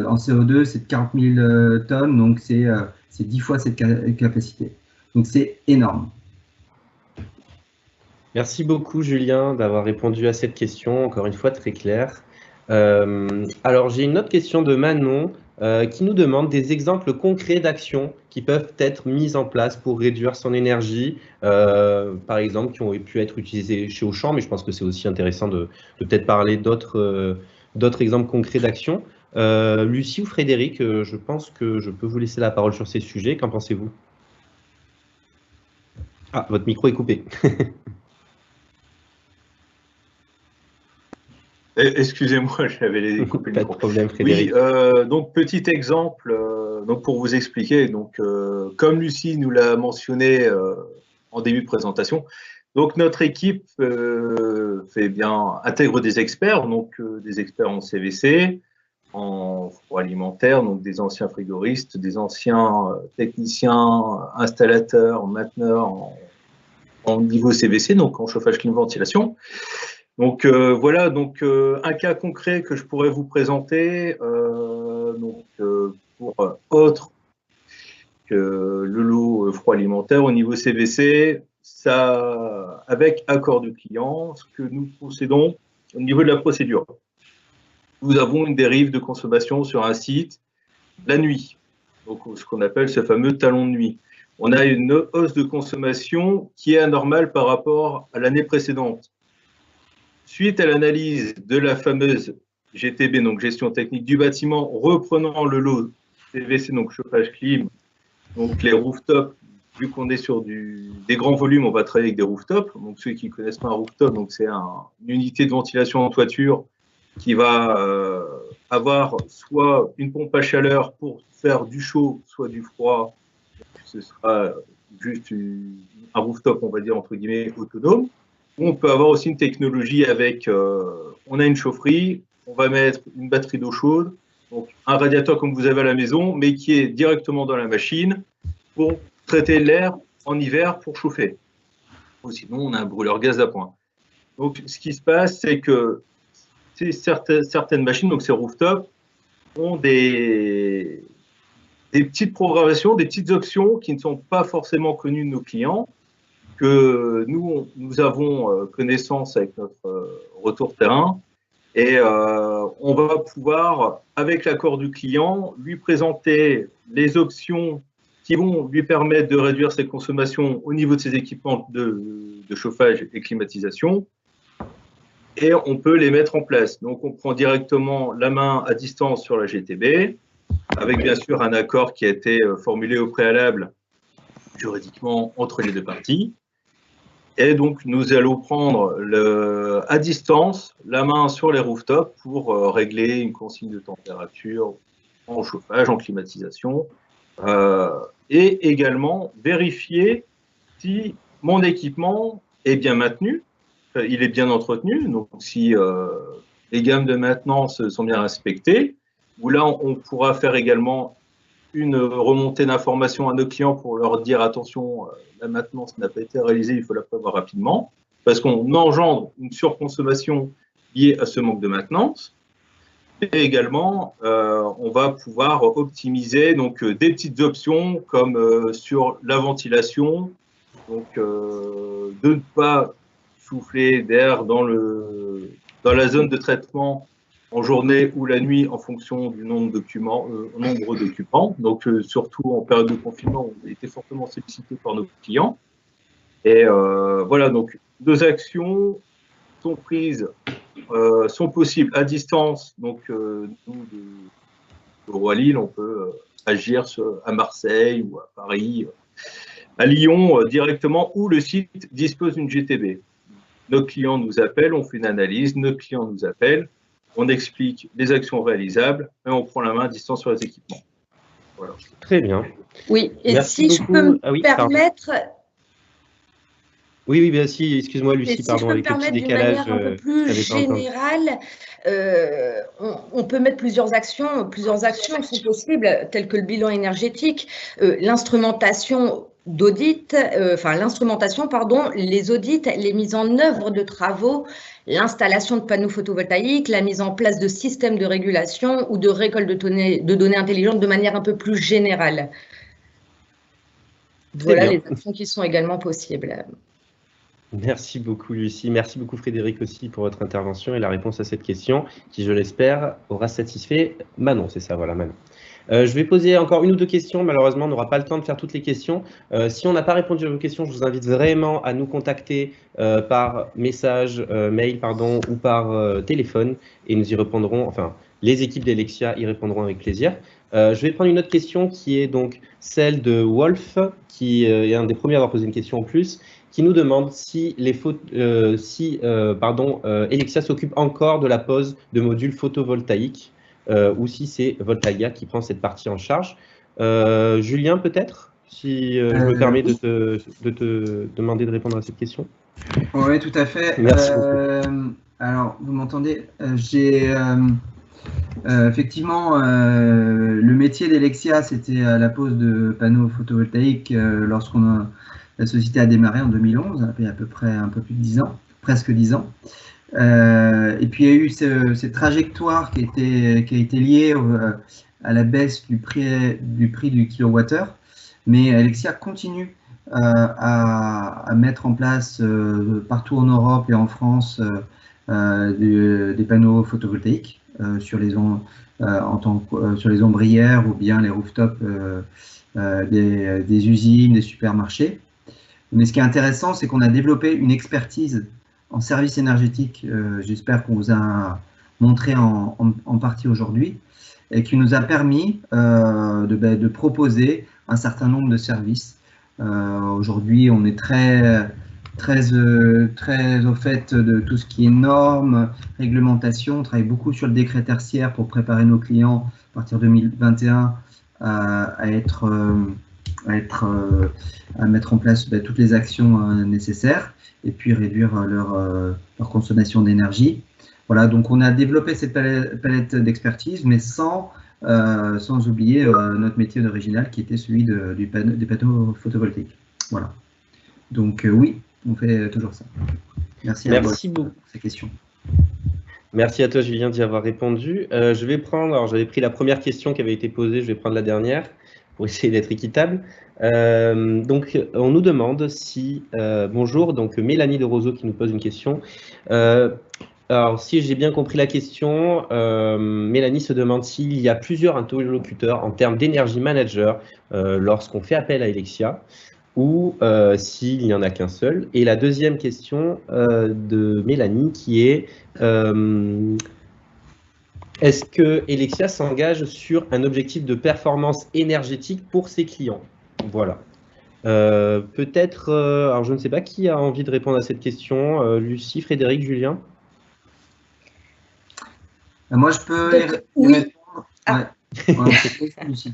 Speaker 3: en CO2, c'est de 40 000 tonnes, donc c'est 10 fois cette capacité. Donc c'est énorme.
Speaker 1: Merci beaucoup Julien d'avoir répondu à cette question, encore une fois très claire. Alors j'ai une autre question de Manon qui nous demande des exemples concrets d'actions qui peuvent être mises en place pour réduire son énergie, par exemple qui ont pu être utilisées chez Auchan, mais je pense que c'est aussi intéressant de peut-être parler d'autres exemples concrets d'actions. Lucie ou Frédéric, je pense que je peux vous laisser la parole sur ces sujets. Qu'en pensez-vous? Ah, votre micro est coupé.
Speaker 2: Excusez-moi, j'avais coupé le micro.
Speaker 1: Pas de problème, Frédéric.
Speaker 2: Oui, donc petit exemple, donc pour vous expliquer, donc comme Lucie nous l'a mentionné en début de présentation, donc notre équipe intègre des experts, donc des experts en CVC, en froid alimentaire, donc des anciens frigoristes, des anciens techniciens, installateurs, mainteneurs en niveau CVC, donc en chauffage, clim, ventilation. Donc voilà, donc un cas concret que je pourrais vous présenter, pour autre que le lot froid alimentaire au niveau CVC, ça, avec accord du client, ce que nous procédons au niveau de la procédure. Nous avons une dérive de consommation sur un site la nuit, donc ce qu'on appelle ce fameux talon de nuit. On a une hausse de consommation qui est anormale par rapport à l'année précédente. Suite à l'analyse de la fameuse GTB, donc gestion technique du bâtiment, reprenant le lot CVC, donc chauffage clim, donc les rooftops, vu qu'on est sur des grands volumes, on va travailler avec des rooftops. Donc ceux qui ne connaissent pas un rooftop, donc c'est une unité de ventilation en toiture qui va avoir soit une pompe à chaleur pour faire du chaud, soit du froid. Ce sera juste un rooftop, on va dire entre guillemets, autonome. On peut avoir aussi une technologie avec, on a une chaufferie, on va mettre une batterie d'eau chaude, donc un radiateur comme vous avez à la maison, mais qui est directement dans la machine pour traiter l'air en hiver pour chauffer. Ou sinon, on a un brûleur gaz d'appoint. Donc, ce qui se passe, c'est que certaines machines, donc ces rooftops, ont des petites programmations, des petites options qui ne sont pas forcément connues de nos clients, que nous avons connaissance avec notre retour terrain, et on va pouvoir, avec l'accord du client, lui présenter les options qui vont lui permettre de réduire ses consommations au niveau de ses équipements de chauffage et climatisation, et on peut les mettre en place. Donc on prend directement la main à distance sur la GTB, avec bien sûr un accord qui a été formulé au préalable juridiquement entre les deux parties. Et donc, nous allons prendre à distance la main sur les rooftops pour régler une consigne de température en chauffage, en climatisation, et également vérifier si mon équipement est bien maintenu, il est bien entretenu, donc si les gammes de maintenance sont bien respectées, où là, on pourra faire également une remontée d'informations à nos clients pour leur dire attention, la maintenance n'a pas été réalisée, il faut la prévoir rapidement, parce qu'on engendre une surconsommation liée à ce manque de maintenance. Et également, on va pouvoir optimiser donc, des petites options comme sur la ventilation, donc de ne pas souffler d'air dans la zone de traitement en journée ou la nuit en fonction du nombre d'occupants. Donc, surtout en période de confinement, on a été fortement sollicité par nos clients. Et voilà, donc 2 actions sont prises, sont possibles à distance. Donc, nous, de Roi-Lille, on peut agir à Marseille ou à Paris, à Lyon directement, où le site dispose d'une GTB. Nos clients nous appellent, on fait une analyse, nos clients nous appellent, on explique les actions réalisables et on prend la main à distance sur les équipements. Voilà.
Speaker 1: Très bien.
Speaker 4: Oui, et
Speaker 1: Merci
Speaker 4: si
Speaker 1: beaucoup.
Speaker 4: je peux me
Speaker 1: Ah oui,
Speaker 4: permettre,
Speaker 1: Oui, bien si, excuse-moi Lucie,
Speaker 4: si
Speaker 1: pardon,
Speaker 4: je peux me
Speaker 1: avec le petit
Speaker 4: permettre d'une
Speaker 1: décalage,
Speaker 4: manière un peu
Speaker 1: je
Speaker 4: plus
Speaker 1: t'avais pas entendu.
Speaker 4: générale, on peut mettre plusieurs actions sont possibles, telles que le bilan énergétique, l'instrumentation d'audit, les audits, les mises en œuvre de travaux, l'installation de panneaux photovoltaïques, la mise en place de systèmes de régulation ou de récolte de données intelligentes de manière un peu plus générale. Voilà
Speaker 1: bien.
Speaker 4: les actions qui sont également possibles.
Speaker 1: Merci beaucoup Lucie, merci beaucoup Frédéric aussi pour votre intervention et la réponse à cette question qui, je l'espère, aura satisfait Manon, c'est ça, voilà Manon. Je vais poser encore 1 ou 2 questions, malheureusement on n'aura pas le temps de faire toutes les questions. Si on n'a pas répondu à vos questions, je vous invite vraiment à nous contacter par message, mail pardon, ou par téléphone et nous y répondrons, enfin les équipes d'Elexia y répondront avec plaisir. Je vais prendre une autre question qui est donc celle de Wolf, qui est un des premiers à avoir posé une question en plus, qui nous demande si Elexia s'occupe encore de la pose de modules photovoltaïques ou si c'est Voltalia qui prend cette partie en charge. Julien, peut-être, si je me permets de te demander de répondre à cette question.
Speaker 3: Oui, tout à fait.
Speaker 1: Merci beaucoup.
Speaker 3: Alors, vous m'entendez? J'ai effectivement le métier d'Elexia, c'était la pose de panneaux photovoltaïques la société a démarré en 2011, il y a à peu près un peu plus de 10 ans, presque 10 ans. Et puis il y a eu cette trajectoire qui a été liée à la baisse du prix du kilowattheure, mais Elexia continue à mettre en place partout en Europe et en France des panneaux photovoltaïques sur les ombrières ou bien les rooftops des usines, des supermarchés. Mais ce qui est intéressant, c'est qu'on a développé une expertise en service énergétique, j'espère qu'on vous a montré en partie aujourd'hui, et qui nous a permis de proposer un certain nombre de services. Aujourd'hui, on est très au fait de tout ce qui est normes, réglementation. On travaille beaucoup sur le décret tertiaire pour préparer nos clients à partir de 2021 à mettre en place toutes les actions nécessaires et puis réduire leur consommation d'énergie. Voilà, donc on a développé cette palette d'expertise, mais sans oublier notre métier original qui était celui des panneaux photovoltaïques. Voilà. Donc oui, on fait toujours ça. Merci
Speaker 1: beaucoup
Speaker 3: pour ces questions.
Speaker 1: Merci à toi Julien d'y avoir répondu. Je vais prendre, alors j'avais pris la première question qui avait été posée, je vais prendre la dernière pour essayer d'être équitable. Donc on nous demande si, bonjour, donc Mélanie de Roseau qui nous pose une question. Alors si j'ai bien compris la question, Mélanie se demande s'il y a plusieurs interlocuteurs en termes d'énergie manager lorsqu'on fait appel à Elexia, ou s'il n'y en a qu'un seul. Et la deuxième question de Mélanie qui est est-ce que Elexia s'engage sur un objectif de performance énergétique pour ses clients? Voilà. Peut-être, alors je ne sais pas qui a envie de répondre à cette question. Lucie, Frédéric, Julien?
Speaker 3: Moi, je peux y répondre.
Speaker 4: Ah.
Speaker 3: Ouais. Lucie.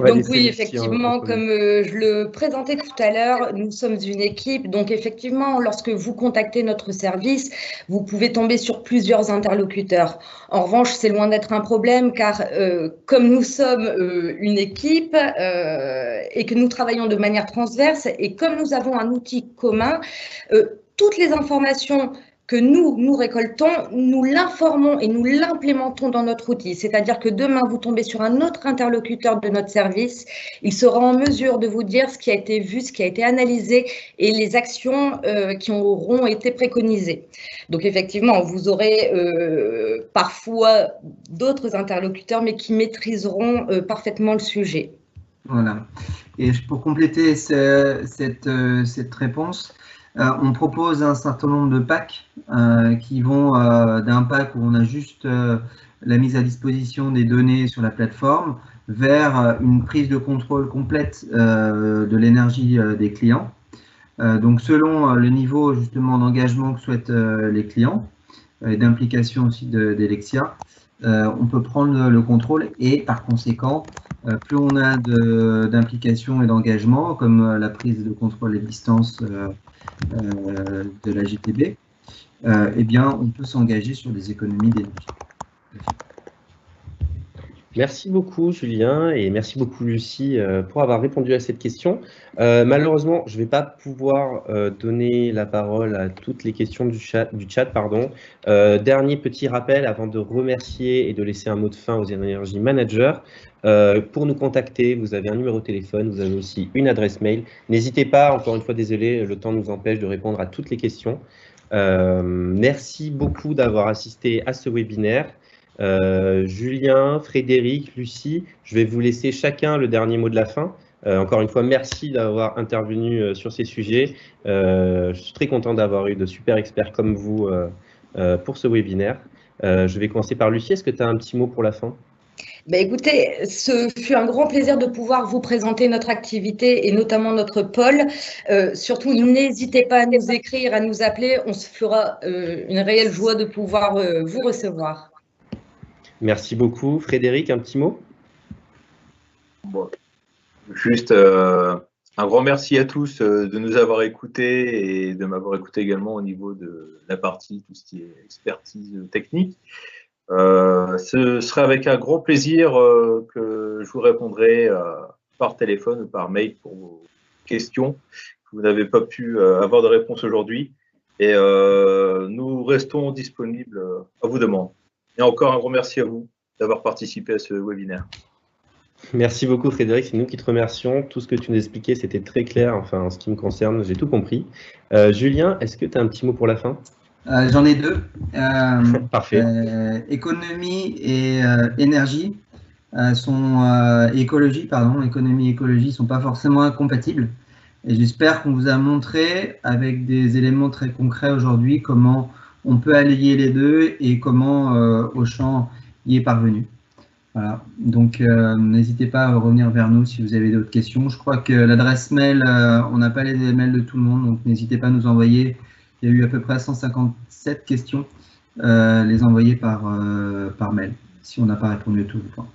Speaker 4: Donc oui, effectivement, comme je le présentais tout à l'heure, nous sommes une équipe. Donc effectivement, lorsque vous contactez notre service, vous pouvez tomber sur plusieurs interlocuteurs. En revanche, c'est loin d'être un problème car comme nous sommes une équipe et que nous travaillons de manière transverse et comme nous avons un outil commun, toutes les informations que nous récoltons, nous l'informons et nous l'implémentons dans notre outil. C'est-à-dire que demain, vous tombez sur un autre interlocuteur de notre service, il sera en mesure de vous dire ce qui a été vu, ce qui a été analysé et les actions qui auront été préconisées. Donc effectivement, vous aurez parfois d'autres interlocuteurs, mais qui maîtriseront parfaitement le sujet.
Speaker 3: Voilà. Et pour compléter cette réponse, on propose un certain nombre de packs qui vont d'un pack où on a juste la mise à disposition des données sur la plateforme vers une prise de contrôle complète de l'énergie des clients. Donc selon le niveau justement d'engagement que souhaitent les clients et d'implication aussi d'Helexia, on peut prendre le contrôle et par conséquent, plus on a d'implication et d'engagement, comme la prise de contrôle à distance de la GTB, eh bien, on peut s'engager sur des économies d'énergie.
Speaker 1: Merci beaucoup Julien et merci beaucoup Lucie pour avoir répondu à cette question. Malheureusement, je ne vais pas pouvoir donner la parole à toutes les questions du chat. Dernier petit rappel avant de remercier et de laisser un mot de fin aux Energy Managers. Pour nous contacter, vous avez un numéro de téléphone, vous avez aussi une adresse mail. N'hésitez pas, encore une fois désolé, le temps nous empêche de répondre à toutes les questions. Merci beaucoup d'avoir assisté à ce webinaire. Julien, Frédéric, Lucie, je vais vous laisser chacun le dernier mot de la fin. Encore une fois, merci d'avoir intervenu sur ces sujets. Je suis très content d'avoir eu de super experts comme vous pour ce webinaire. Je vais commencer par Lucie. Est-ce que tu as un petit mot pour la fin ?
Speaker 4: Écoutez, ce fut un grand plaisir de pouvoir vous présenter notre activité et notamment notre pôle. Surtout, n'hésitez pas à nous écrire, à nous appeler. On se fera une réelle joie de pouvoir vous recevoir.
Speaker 1: Merci beaucoup. Frédéric, un petit mot ?
Speaker 2: Bon, juste un grand merci à tous de nous avoir écoutés et de m'avoir écouté également au niveau de la partie, tout ce qui est expertise technique. Ce sera avec un grand plaisir que je vous répondrai par téléphone ou par mail pour vos questions que vous n'avez pas pu avoir de réponse aujourd'hui. Et nous restons disponibles à vos demandes. Et encore un grand merci à vous d'avoir participé à ce webinaire.
Speaker 1: Merci beaucoup Frédéric, c'est nous qui te remercions. Tout ce que tu nous expliquais, c'était très clair. Enfin, en ce qui me concerne, j'ai tout compris. Julien, est-ce que tu as un petit mot pour la fin ?
Speaker 3: J'en ai deux.
Speaker 1: Parfait.
Speaker 3: Économie et énergie écologie et écologie sont pas forcément incompatibles. Et j'espère qu'on vous a montré avec des éléments très concrets aujourd'hui comment on peut allier les deux et comment Auchan y est parvenu. Voilà. Donc, n'hésitez pas à revenir vers nous si vous avez d'autres questions. Je crois que l'adresse mail, on n'a pas les mails de tout le monde, donc n'hésitez pas à nous envoyer. Il y a eu à peu près 157 questions, les envoyer par mail, si on n'a pas répondu à tous les points.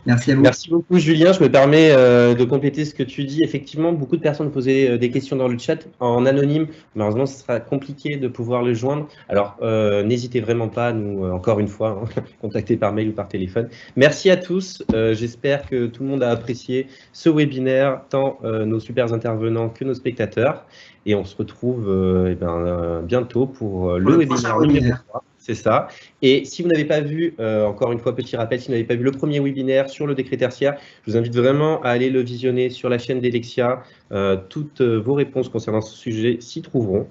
Speaker 3: Merci à vous.
Speaker 1: Merci beaucoup Julien, je me permets de compléter ce que tu dis. Effectivement, beaucoup de personnes posaient des questions dans le chat en anonyme. Malheureusement, ce sera compliqué de pouvoir le joindre. Alors, n'hésitez vraiment pas à nous, encore une fois, contacter par mail ou par téléphone. Merci à tous. J'espère que tout le monde a apprécié ce webinaire, tant nos super intervenants que nos spectateurs. Et on se retrouve bientôt pour le webinaire numéro 3. C'est ça. Et si vous n'avez pas vu, encore une fois, petit rappel, si vous n'avez pas vu le premier webinaire sur le décret tertiaire, je vous invite vraiment à aller le visionner sur la chaîne d'Helexia. Toutes vos réponses concernant ce sujet s'y trouveront.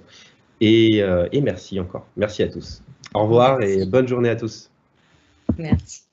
Speaker 1: Et merci encore. Merci à tous. Au revoir et bonne journée à tous.
Speaker 4: Merci.